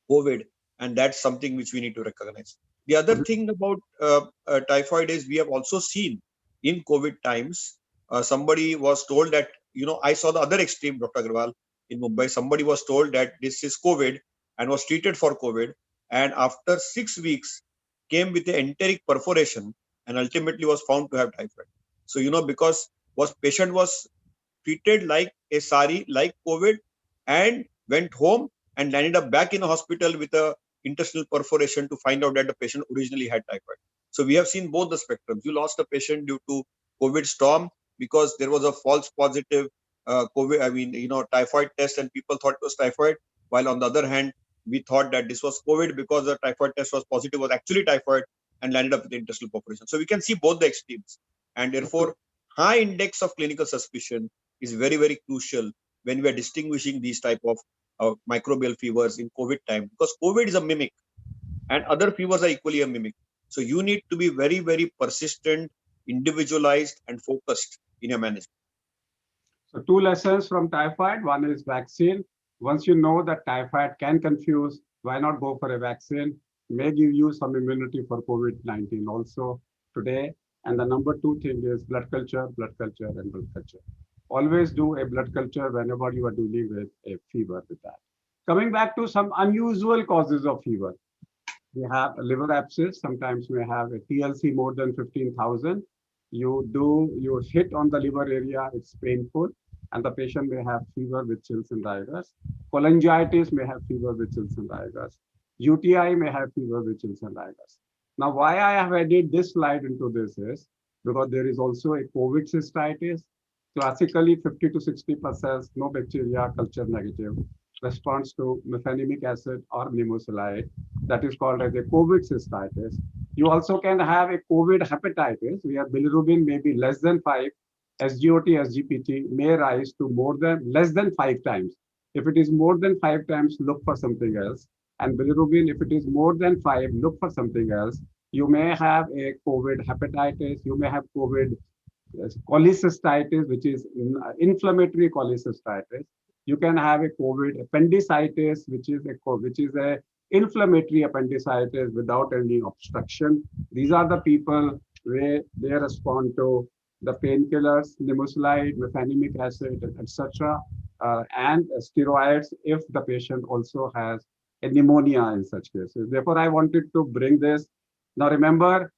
S1: COVID, and that's something which we need to recognize. The other thing about typhoid is we have also seen in COVID times, somebody was told that, I saw the other extreme, Dr. Agarwal, in Mumbai. Somebody was told that this is COVID and was treated for COVID, and after 6 weeks came with an enteric perforation and ultimately was found to have typhoid. So, because patient was treated like a sari, like COVID, and went home and landed up back in a hospital with a intestinal perforation to find out that the patient originally had typhoid. So we have seen both the spectrums. You lost a patient due to COVID storm because there was a false positive typhoid test and people thought it was typhoid. While on the other hand, we thought that this was COVID because the typhoid test was positive, was actually typhoid, and landed up with intestinal perforation. So we can see both the extremes. And therefore, high index of clinical suspicion is very, very crucial when we are distinguishing these type of microbial fevers in COVID time, because COVID is a mimic and other fevers are equally a mimic. So you need to be very, very persistent, individualized, and focused in your management.
S4: So two lessons from typhoid. One is vaccine. Once you know that typhoid can confuse, why not go for a vaccine? May give you some immunity for COVID-19 also today. And the number two thing is blood culture, and blood culture. Always do a blood culture whenever you are dealing with a fever with that. Coming back to some unusual causes of fever. We have a liver abscess, sometimes we have a TLC more than 15,000. You hit on the liver area, it's painful. and the patient may have fever with chills and rigors. Cholangitis may have fever with chills and rigors. UTI may have fever with chills and rigors. Now, why I have added this slide into this is because there is also a COVID cystitis. Classically, 50 to 60% no bacteria culture negative responds to mefenamic acid or nimesulide. That is called as a COVID cystitis. You also can have a COVID hepatitis where bilirubin may be less than 5. SGOT, SGPT may rise to less than 5 times. If it is more than 5 times, look for something else. And bilirubin, if it is more than 5, look for something else. You may have a COVID hepatitis. You may have COVID cholecystitis, which is inflammatory cholecystitis. You can have a COVID appendicitis, which is a inflammatory appendicitis without any obstruction. These are the people where they respond to the painkillers, nimesulide, mefenamic acid, etc., and steroids if the patient also has a pneumonia in such cases. Therefore, I wanted to bring this. Now, remember,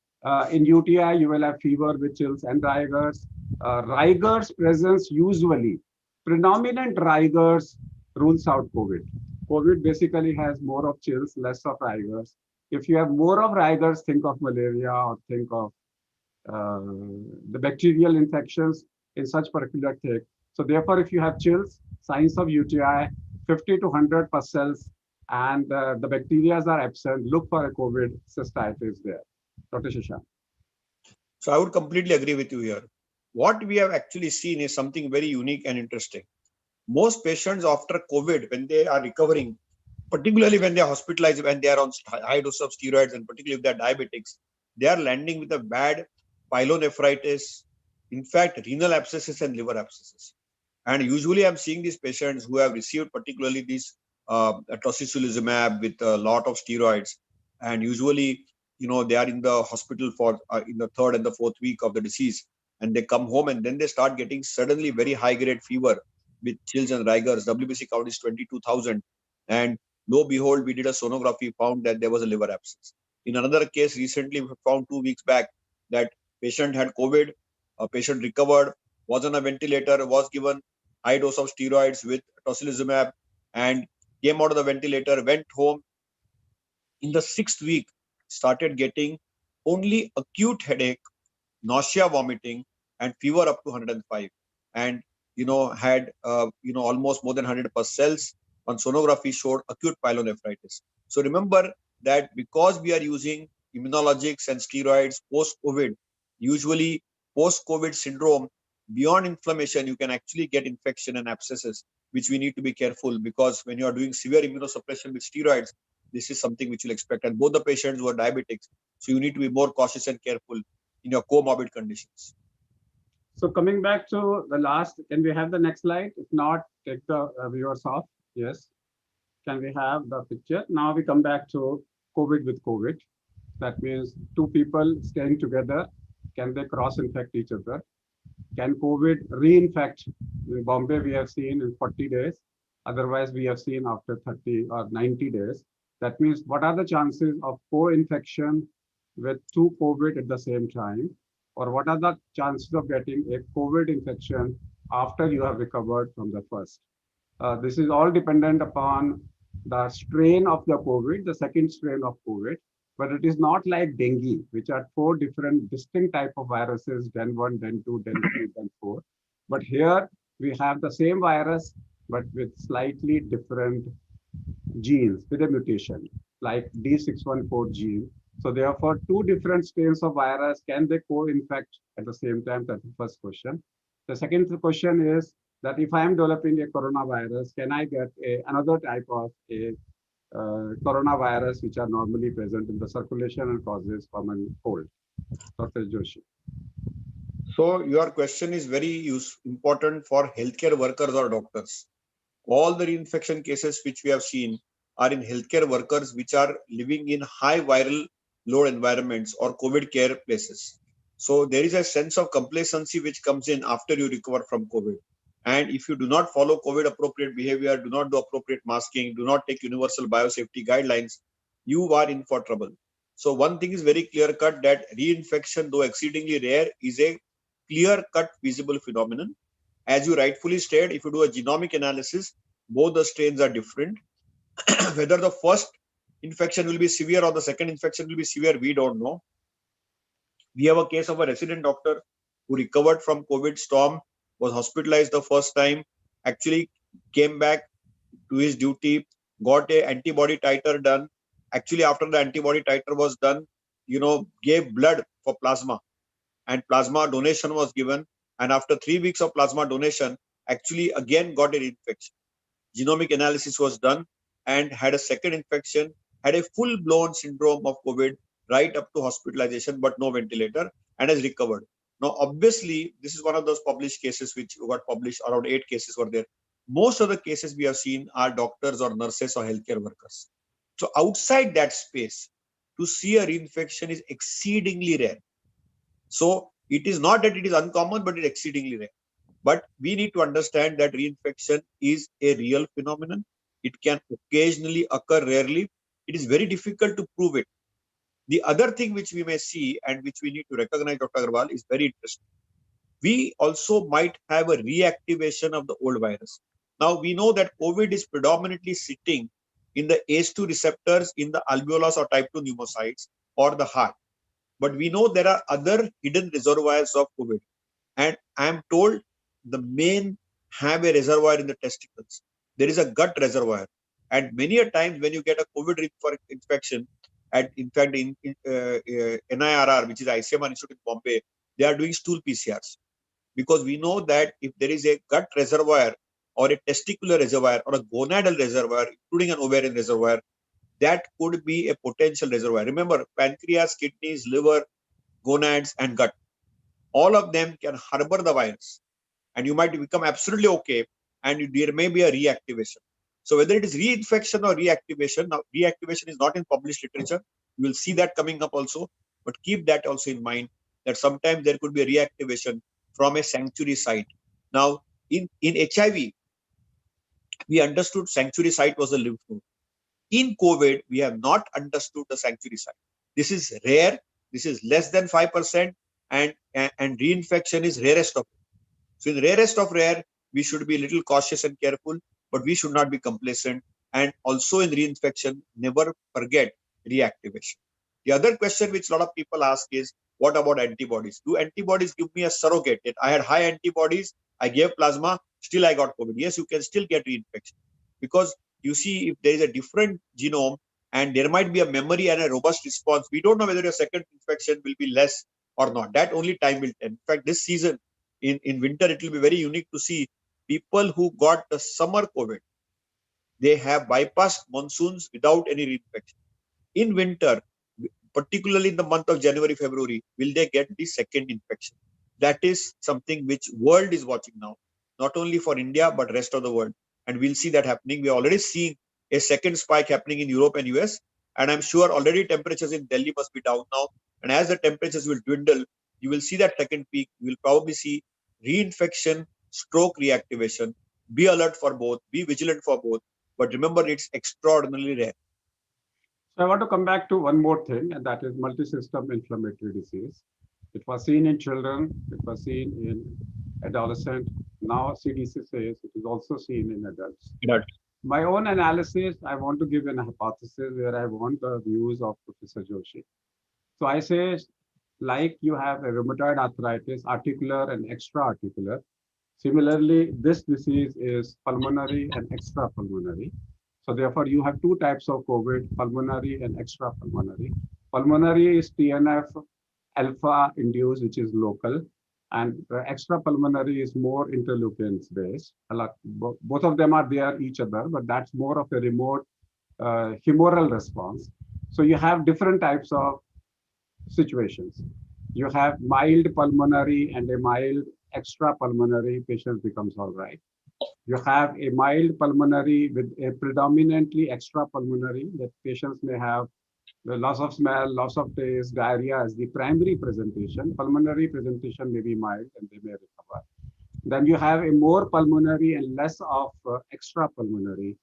S4: in UTI, you will have fever with chills and rigors. Rigors presence usually, predominant rigors rules out COVID. COVID basically has more of chills, less of rigors. If you have more of rigors, think of malaria or think of uh, the bacterial infections in such particular thing. So therefore, if you have chills, signs of UTI, 50 to 100 per cells, and the bacteria are absent, look for a COVID cystitis there. Dr. Shashank.
S1: So I would completely agree with you here. What we have actually seen is something very unique and interesting. Most patients after COVID, when they are recovering, particularly when they are hospitalized, when they are on high dose of steroids, and particularly if they are diabetics, they are landing with a bad pyelonephritis, in fact, renal abscesses and liver abscesses. And usually I'm seeing these patients who have received particularly this tocilizumab with a lot of steroids. And usually, they are in the hospital for in the third and the fourth week of the disease. And they come home and then they start getting suddenly very high grade fever with chills and rigors. WBC count is 22,000. And lo and behold, we did a sonography, found that there was a liver abscess. In another case, recently we found 2 weeks back that patient had COVID, a patient recovered, was on a ventilator, was given high dose of steroids with tocilizumab, and came out of the ventilator, went home. In the 6th week, started getting only acute headache, nausea, vomiting, and fever up to 105. And, had, almost more than 100 per cells on sonography showed acute pyelonephritis. So remember that because we are using immunologics and steroids post-COVID, usually post-COVID syndrome, beyond inflammation, you can actually get infection and abscesses, which we need to be careful because when you are doing severe immunosuppression with steroids, this is something which you'll expect. And both the patients were diabetics, so you need to be more cautious and careful in your comorbid conditions.
S4: So coming back to the last, can we have the next slide? If not, take the viewers off. Yes. Can we have the picture? Now we come back to COVID with COVID. That means two people staying together. Can they cross-infect each other? Can COVID reinfect? In Bombay, we have seen in 40 days. Otherwise, we have seen after 30 or 90 days. That means what are the chances of co-infection with two COVID at the same time? Or what are the chances of getting a COVID infection after you have recovered from the first? This is all dependent upon the strain of the COVID, the second strain of COVID, but it is not like dengue, which are 4 different distinct type of viruses, Den 1, Den 2, Den 3, Den 4. But here we have the same virus, but with slightly different genes with a mutation, like D614 gene. So therefore, 2 different strains of virus, can they co-infect at the same time? That's the first question. The second question is that if I am developing a coronavirus, can I get another type of a coronavirus which are normally present in the circulation and causes common cold? Dr. Joshi.
S1: So your question is very important for healthcare workers or doctors. All the reinfection cases which we have seen are in healthcare workers which are living in high viral load environments or COVID care places. So there is a sense of complacency which comes in after you recover from COVID. And if you do not follow COVID appropriate behavior, do not do appropriate masking, do not take universal biosafety guidelines, you are in for trouble. So one thing is very clear cut that reinfection, though exceedingly rare, is a clear cut visible phenomenon. As you rightfully stated, if you do a genomic analysis, both the strains are different. Whether the first infection will be severe or the second infection will be severe, we don't know. We have a case of a resident doctor who recovered from COVID storm, was hospitalized the first time, actually came back to his duty, got a antibody titer done. Actually, after the antibody titer was done, gave blood for plasma, and plasma donation was given. And after 3 weeks of plasma donation, actually again got an infection. Genomic analysis was done and had a second infection, had a full-blown syndrome of COVID right up to hospitalization, but no ventilator, and has recovered. Now, obviously, this is one of those published cases which got published. Around 8 cases were there. Most of the cases we have seen are doctors or nurses or healthcare workers. So outside that space, to see a reinfection is exceedingly rare. So it is not that it is uncommon, but it is exceedingly rare. But we need to understand that reinfection is a real phenomenon. It can occasionally occur, rarely. It is very difficult to prove it. The other thing which we may see and which we need to recognize, Dr. Agarwal, is very interesting. We also might have a reactivation of the old virus. Now, we know that COVID is predominantly sitting in the ACE2 receptors in the alveolus or type 2 pneumocytes or the heart. But we know there are other hidden reservoirs of COVID. And I am told the main have a reservoir in the testicles. There is a gut reservoir. And many a times when you get a COVID infection, and in fact, in NIRR, which is ICMR Institute in Bombay, they are doing stool PCRs. Because we know that if there is a gut reservoir or a testicular reservoir or a gonadal reservoir, including an ovarian reservoir, that could be a potential reservoir. Remember, pancreas, kidneys, liver, gonads, and gut, all of them can harbor the virus, and you might become absolutely okay, and there may be a reactivation. So whether it is reinfection or reactivation, now reactivation is not in published literature. You will see that coming up also, but keep that also in mind that sometimes there could be a reactivation from a sanctuary site. Now, in HIV, we understood sanctuary site was a lymph node. In COVID, we have not understood the sanctuary site. This is rare. This is less than 5%, and reinfection is rarest of. So in rarest of rare, we should be a little cautious and careful, but we should not be complacent. And also in reinfection, never forget reactivation. The other question which a lot of people ask is, what about antibodies? Do antibodies give me a surrogate? I had high antibodies, I gave plasma, still I got COVID. Yes, you can still get reinfection. Because you see, if there is a different genome and there might be a memory and a robust response, we don't know whether your second infection will be less or not. That only time will tell. In fact, this season, in winter, it will be very unique to see people who got the summer COVID. They have bypassed monsoons without any reinfection. In winter, particularly in the month of January, February, will they get the second infection? That is something which world is watching now, not only for India, but rest of the world. And we'll see that happening. We are already seeing a second spike happening in Europe and US. And I'm sure already temperatures in Delhi must be down now. And as the temperatures will dwindle, you will see that second peak. You will probably see reinfection, stroke reactivation. Be alert for both, be vigilant for both. But remember, it's extraordinarily rare.
S4: So I want to come back to one more thing, and that is multisystem inflammatory disease. It was seen in children, it was seen in adolescents. Now CDC says it is also seen in adults.
S1: Right.
S4: My own analysis, I want to give an hypothesis where I want the views of Professor Joshi. So I say, like you have a rheumatoid arthritis, articular and extra-articular. Similarly, this disease is pulmonary and extrapulmonary. So therefore, you have two types of COVID, pulmonary and extrapulmonary. Pulmonary is TNF alpha induced, which is local, and extrapulmonary is more interleukins based. Both of them are there each other, but that's more of a remote humoral response. So you have different types of situations. You have mild pulmonary and a mild extrapulmonary, patient becomes all right. You have a mild pulmonary with a predominantly extrapulmonary, that patients may have the loss of smell, loss of taste, diarrhea as the primary presentation. Pulmonary presentation may be mild and they may recover. Then you have a more pulmonary and less of extrapulmonary.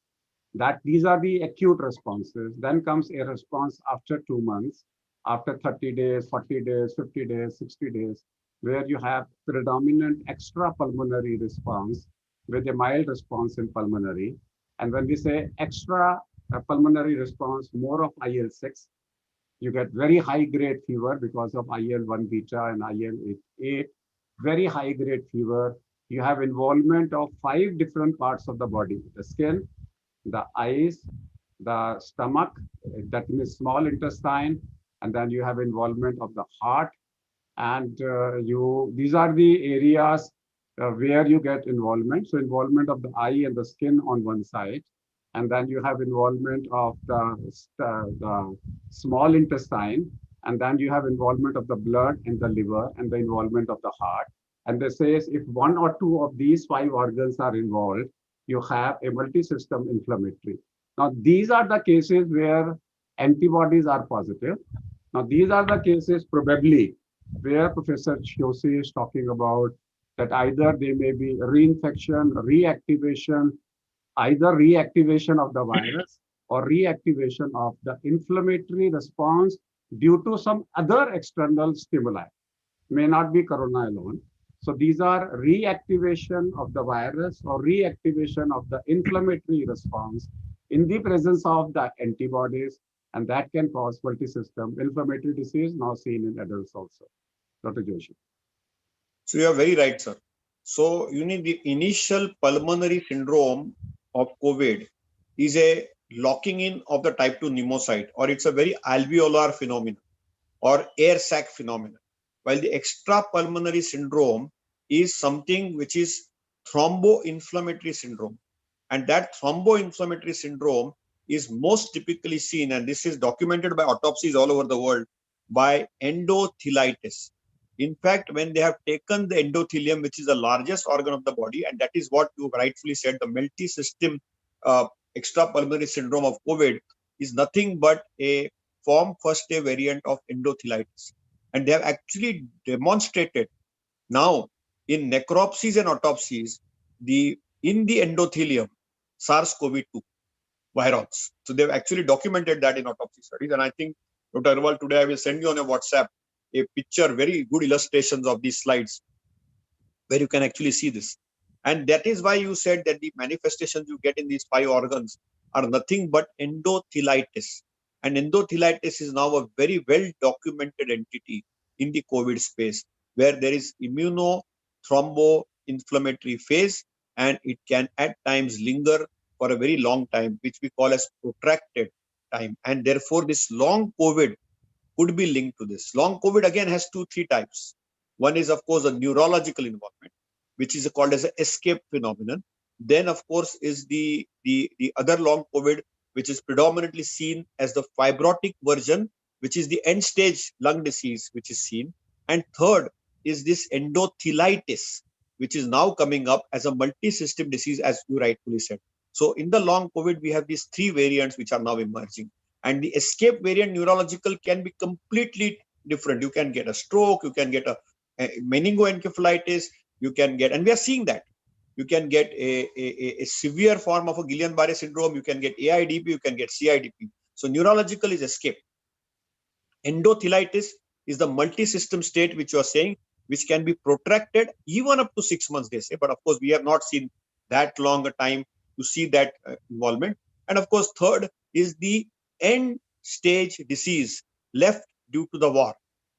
S4: That these are the acute responses. Then comes a response after 2 months, after 30 days, 40 days, 50 days, 60 days. where you have predominant extrapulmonary response with a mild response in pulmonary. And when we say extra pulmonary response, more of IL-6, you get very high grade fever because of IL-1 beta and IL-8, very high grade fever. You have involvement of 5 different parts of the body: the skin, the eyes, the stomach, that means small intestine, and then you have involvement of the heart. And these are the areas where you get involvement. So involvement of the eye and the skin on one side, and then you have involvement of the small intestine, and then you have involvement of the blood and the liver and the involvement of the heart. And they say if one or two of these 5 organs are involved, you have a multi-system inflammatory. Now, these are the cases where antibodies are positive. Now, these are the cases probably where Professor Chiosi is talking about that either they may be reinfection, reactivation, either reactivation of the virus or reactivation of the inflammatory response due to some other external stimuli, may not be corona alone. So these are reactivation of the virus or reactivation of the inflammatory response in the presence of the antibodies, and that can cause multi-system inflammatory disease now seen in adults also. Dr. Joshi.
S1: So you are very right, sir. So you need the initial pulmonary syndrome of COVID is a locking in of the type 2 pneumocyte, or it's a very alveolar phenomenon or air sac phenomenon. While the extrapulmonary syndrome is something which is thromboinflammatory syndrome. And that thromboinflammatory syndrome is most typically seen, and this is documented by autopsies all over the world, by endothelitis. In fact, when they have taken the endothelium, which is the largest organ of the body, and that is what you rightfully said, the multi-system extrapulmonary syndrome of COVID is nothing but a form first a variant of endothelitis. And they have actually demonstrated now in necropsies and autopsies, in the endothelium, SARS-CoV-2 virons. So they've actually documented that in autopsy studies. And I think, Dr. Agarwal, today I will send you on a WhatsApp a picture, very good illustrations of these slides where you can actually see this. And that is why you said that the manifestations you get in these 5 organs are nothing but endothelitis. And endothelitis is now a very well documented entity in the COVID space, where there is immunothromboinflammatory phase, and it can at times linger for a very long time, which we call as protracted time. And therefore, this long COVID could be linked to this. Long COVID again has 2-3 types. One is, of course, a neurological involvement, which is called as an escape phenomenon. Then, of course, is the other long COVID, which is predominantly seen as the fibrotic version, which is the end stage lung disease, which is seen. And third is this endothelitis, which is now coming up as a multi-system disease, as you rightfully said. So in the long COVID, we have these 3 variants which are now emerging. And the escape variant neurological can be completely different. You can get a stroke, you can get a meningoencephalitis, you can get, and we are seeing that. You can get a severe form of a Guillain-Barré syndrome, you can get AIDP, you can get CIDP. So neurological is escape. Endothelitis is the multi-system state which you are saying, which can be protracted even up to 6 months, they say. But of course, we have not seen that long a time to see that involvement. And of course, third is the end stage disease left due to the war,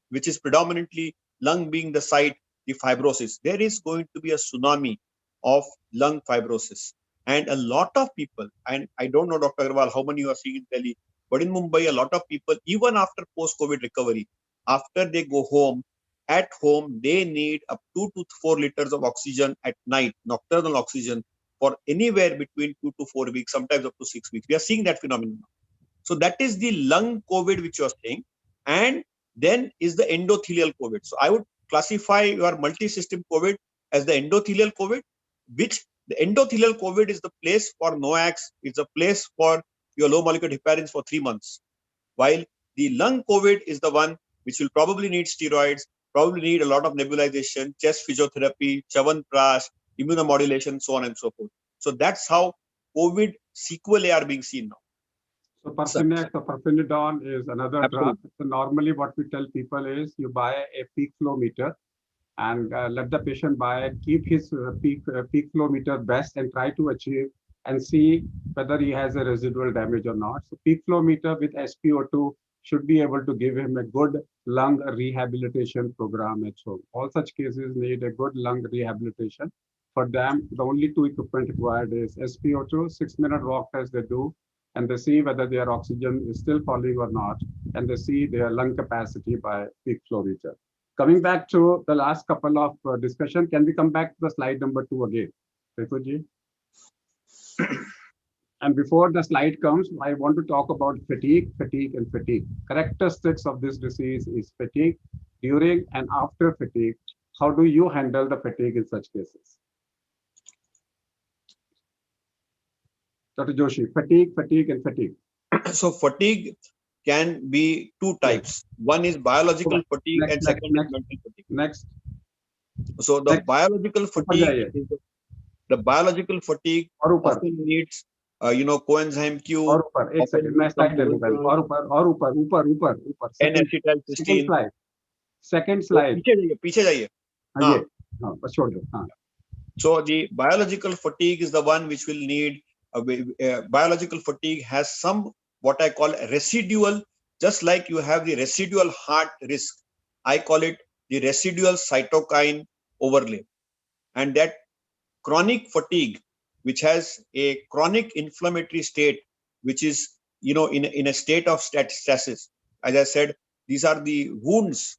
S1: which is predominantly lung being the site, the fibrosis. There is going to be a tsunami of lung fibrosis. And a lot of people, and I don't know, Dr. Agarwal, how many you are seeing in Delhi, but in Mumbai, a lot of people, even after post-COVID recovery, after they go home, at home, they need up 2 to 4 liters of oxygen at night, nocturnal oxygen, for anywhere between 2 to 4 weeks, sometimes up to 6 weeks. We are seeing that phenomenon. So that is the lung COVID which you are saying. And then is the endothelial COVID. So I would classify your multi-system COVID as the endothelial COVID, which the endothelial COVID is the place for NOACs, it's a place for your low molecular heparins for 3 months. While the lung COVID is the one which will probably need steroids, probably need a lot of nebulization, chest physiotherapy, Chyawanprash, immunomodulation, so on and so forth. So that's how COVID sequelae are being seen now.
S4: So Perfinex or Perfenidone is another drug. So normally what we tell people is you buy a peak flow meter and let the patient by keep his peak flow meter best and try to achieve and see whether he has a residual damage or not. So peak flow meter with SpO2 should be able to give him a good lung rehabilitation program at home. All such cases need a good lung rehabilitation. For them, the only two equipment required is SpO2, 6-minute walk test they do, and they see whether their oxygen is still falling or not, and they see their lung capacity by peak flow meter. Coming back to the last couple of discussion, can we come back to the slide number 2 again? Rituji? And before the slide comes, I want to talk about fatigue, and fatigue. Characteristics of this disease is fatigue during and after fatigue. How do you handle the fatigue in such cases? Dr. Joshi, fatigue, and fatigue.
S1: So fatigue can be two types. One is biological fatigue and second is mental fatigue.
S4: Next.
S1: So the biological fatigue, the biological fatigue often needs, coenzyme Q.
S4: एक second, मैं slide ले लूँगा. और ऊपर.
S1: N-acetylcysteine.
S4: Second slide.
S1: पीछे जाइए.
S4: हाँ, बस छोड़ दो. हाँ.
S1: So the biological fatigue is the one which will need, biological fatigue has some, what I call residual, just like you have the residual heart risk. I call it the residual cytokine overlay. And that chronic fatigue, which has a chronic inflammatory state, which is, in a state of stasis. As I said, these are the wounds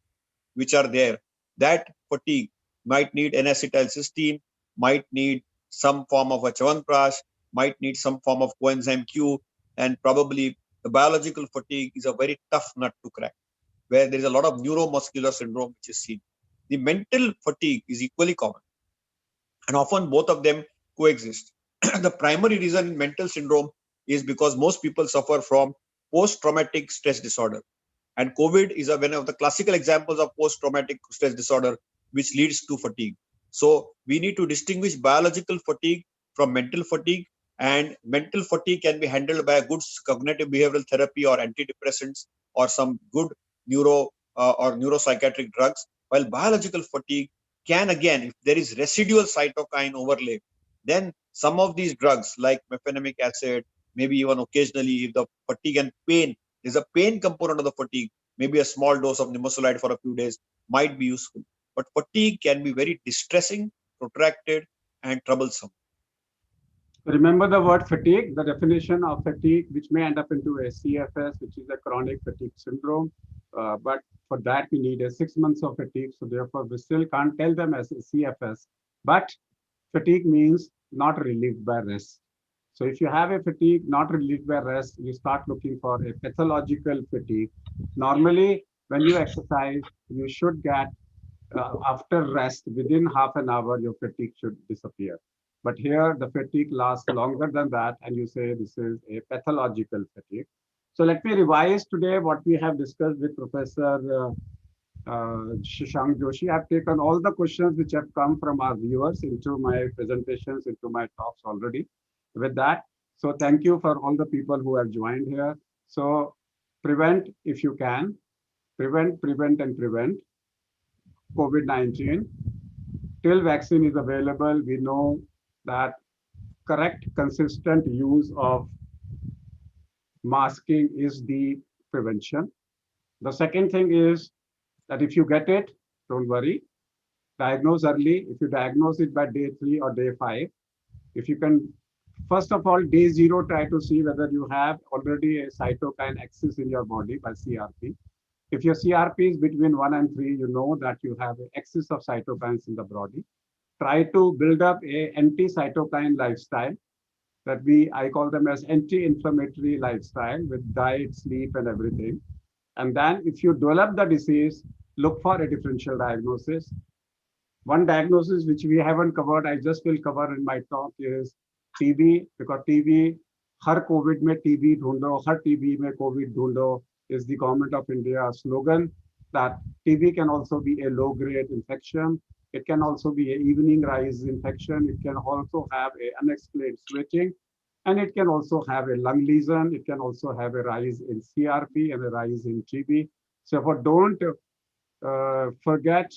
S1: which are there. That fatigue might need N-acetylcysteine, might need some form of a Chyawanprash, might need some form of coenzyme Q, and probably the biological fatigue is a very tough nut to crack, where there is a lot of neuromuscular syndrome which is seen. The mental fatigue is equally common, and often both of them coexist. The primary reason in mental syndrome is because most people suffer from post-traumatic stress disorder. And COVID is one of the classical examples of post-traumatic stress disorder, which leads to fatigue. So we need to distinguish biological fatigue from mental fatigue, and mental fatigue can be handled by a good cognitive behavioral therapy or antidepressants or some good neuro or neuropsychiatric drugs, while biological fatigue can, again, if there is residual cytokine overlay, then some of these drugs like mefenamic acid, maybe even occasionally if the fatigue and pain, there's a pain component of the fatigue, maybe a small dose of nimesulide for a few days might be useful. But fatigue can be very distressing, protracted, and troublesome.
S4: Remember the word fatigue, the definition of fatigue, which may end up into a CFS, which is a chronic fatigue syndrome. But for that, we need 6 months of fatigue. So therefore, we still can't tell them as a CFS. But fatigue means not relieved by rest. So if you have a fatigue not relieved by rest, you start looking for a pathological fatigue. Normally, when you exercise, you should get, after rest, within half an hour, your fatigue should disappear. But here, the fatigue lasts longer than that, and you say this is a pathological fatigue. So let me revise today what we have discussed with Professor Shashank Joshi. I've taken all the questions which have come from our viewers into my presentations, into my talks already. With that, so thank you for all the people who have joined here. So prevent if you can, prevent COVID-19. Till vaccine is available, we know that correct, consistent use of masking is the prevention. The second thing is that if you get it, don't worry. Diagnose early. If you diagnose it by day 3 or day 5, if you can, first of all, day 0, try to see whether you have already a cytokine excess in your body by CRP. If your CRP is between 1 and 3, you know that you have an excess of cytokines in the body. Try to build up a anti-cytokine lifestyle that I call them as anti-inflammatory lifestyle with diet, sleep, and everything. And then if you develop the disease, look for a differential diagnosis. One diagnosis which we haven't covered, I just will cover in my talk, is TB, because TB, har COVID mein TB dhundo, har TB mein COVID dhundo is the Government of India slogan. That TB can also be a low-grade infection. It can also be an evening rise infection. It can also have an unexplained switching. And it can also have a lung lesion. It can also have a rise in CRP and a rise in TB. So don't forget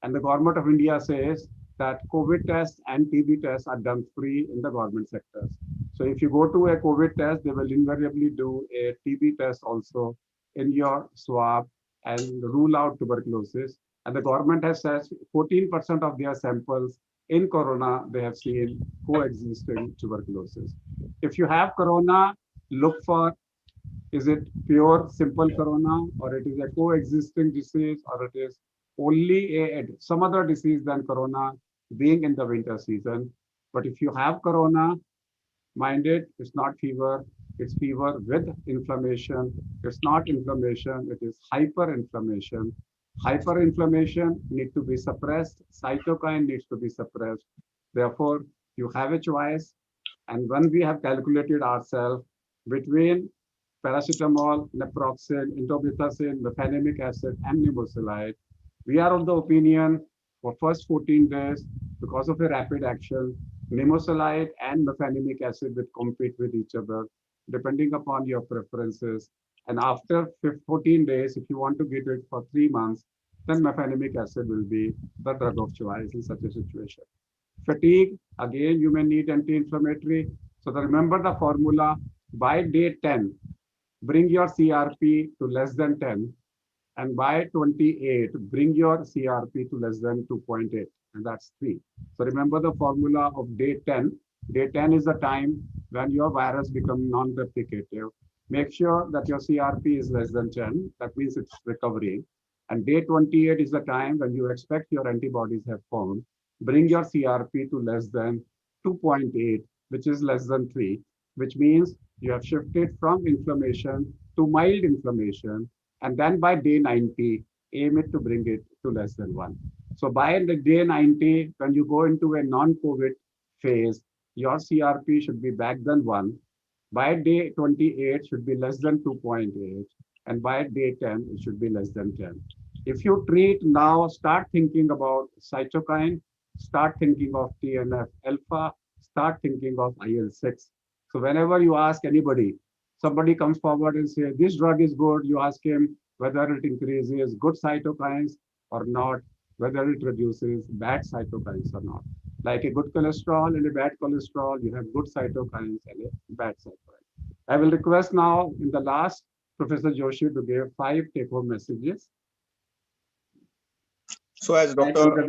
S4: And the government of India says that COVID tests and TB tests are done free in the government sectors. So if you go to a COVID test, they will invariably do a TB test also in your swab and rule out tuberculosis. And the government has said 14% of their samples in corona, they have seen coexisting tuberculosis. If you have corona, look for, is it pure simple corona, or it is a coexisting disease, or it is only some other disease than corona, being in the winter season. But if you have corona, mind it, it's not fever, it's fever with inflammation. It's not inflammation, it is hyperinflammation. Hyperinflammation needs to be suppressed, cytokine needs to be suppressed. Therefore, you have a choice. And when we have calculated ourselves between paracetamol, naproxen, indomethacin, mefenamic acid, and nimesulide, we are of the opinion for first 14 days, because of a rapid action, nimesulide and mefenamic acid will compete with each other, depending upon your preferences. And after 14 days, if you want to get it for 3 months, then mefenamic acid will be the drug of choice in such a situation. Fatigue, again, you may need anti-inflammatory. So remember the formula. By day 10, bring your CRP to less than 10. And by 28, bring your CRP to less than 2.8. And that's 3. So remember the formula of day 10. Day 10 is the time when your virus becomes non-replicative. Make sure that your CRP is less than 10. That means it's recovering. And day 28 is the time when you expect your antibodies have formed. Bring your CRP to less than 2.8, which is less than 3, which means you have shifted from inflammation to mild inflammation. And then by day 90, aim it to bring it to less than 1. So by the day 90, when you go into a non-COVID phase, your CRP should be back than 1. By day 28, should be less than 2.8. And by day 10, it should be less than 10. If you treat now, start thinking about cytokine, start thinking of TNF alpha, start thinking of IL-6. So whenever you ask anybody, somebody comes forward and say, this drug is good, you ask him whether it increases good cytokines or not, whether it reduces bad cytokines or not. Like a good cholesterol and a bad cholesterol, you have good cytokines and a bad cytokine. I will request now in the last, Professor Joshi to give 5 take-home messages.
S1: So as Dr.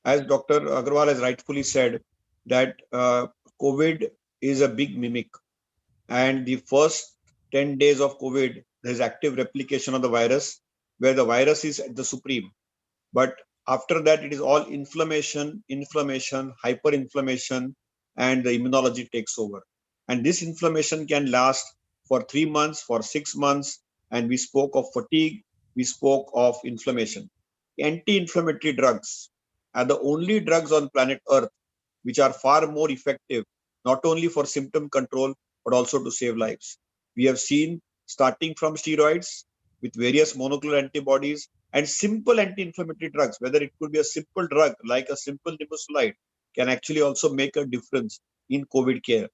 S1: Agarwal has rightfully said that COVID is a big mimic, and the first 10 days of COVID, there is active replication of the virus, where the virus is at the supreme. But after that, it is all inflammation, hyperinflammation, and the immunology takes over. And this inflammation can last for 3 months, for 6 months. And we spoke of fatigue, we spoke of inflammation. Anti-inflammatory drugs are the only drugs on planet Earth which are far more effective, not only for symptom control, but also to save lives. We have seen, starting from steroids with various monoclonal antibodies and simple anti-inflammatory drugs, whether it could be a simple drug like a simple nimesulide, can actually also make a difference in COVID care.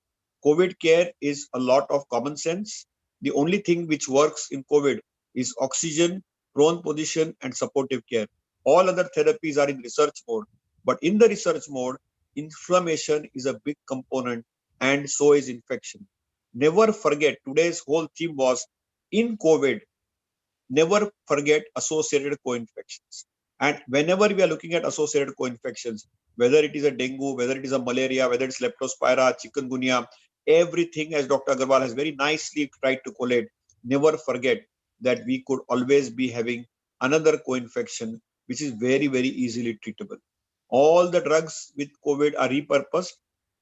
S1: COVID care is a lot of common sense. The only thing which works in COVID is oxygen, prone position, and supportive care. All other therapies are in research mode. But in the research mode, inflammation is a big component, and so is infection. Never forget, today's whole theme was in COVID, never forget associated co-infections. And whenever we are looking at associated co-infections, whether it is a dengue, whether it is a malaria, whether it's leptospira, chikungunya, everything, as Dr. Agarwal has very nicely tried to collate, never forget that we could always be having another co-infection, which is very, very easily treatable. All the drugs with COVID are repurposed.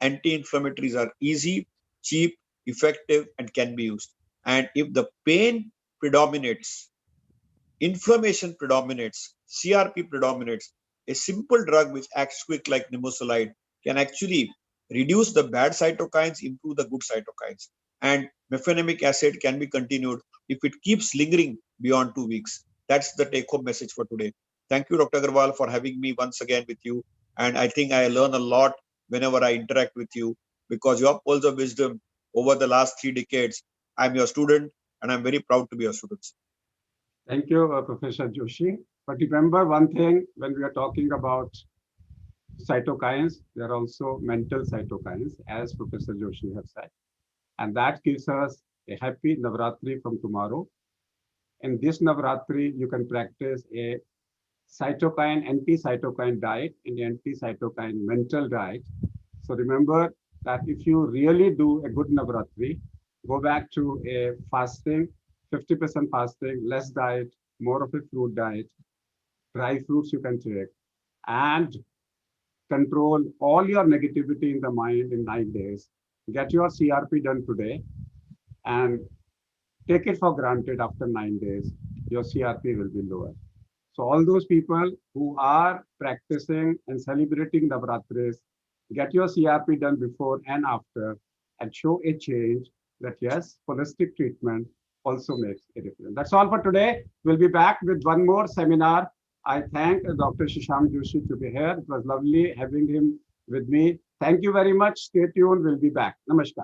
S1: Anti-inflammatories are easy, cheap, effective, and can be used. And if the pain predominates, inflammation predominates, CRP predominates, a simple drug which acts quick like nimesulide can actually reduce the bad cytokines, improve the good cytokines. And mefenamic acid can be continued if it keeps lingering beyond 2 weeks. That's the take-home message for today. Thank you, Dr. Agarwal, for having me once again with you. And I think I learn a lot whenever I interact with you, because your pearls of wisdom over the last 3 decades, I'm your student and I'm very proud to be your student.
S4: Thank you, Professor Joshi. But remember one thing, when we are talking about cytokines, there are also mental cytokines, as Professor Joshi has said. And that gives us a happy Navratri from tomorrow. In this Navratri, you can practice a cytokine, anti-cytokine diet, and anti-cytokine mental diet. So remember that if you really do a good Navratri, go back to a fasting, 50% fasting, less diet, more of a fruit diet, dry fruits you can take, and control all your negativity in the mind in 9 days. Get your CRP done today and take it for granted after 9 days, your CRP will be lower. So all those people who are practicing and celebrating Navratris, get your CRP done before and after and show a change that yes, holistic treatment also makes a difference. That's all for today. We'll be back with one more seminar. I thank Dr. Shashank Joshi to be here. It was lovely having him with me. Thank you very much. Stay tuned. We'll be back. Namaskar.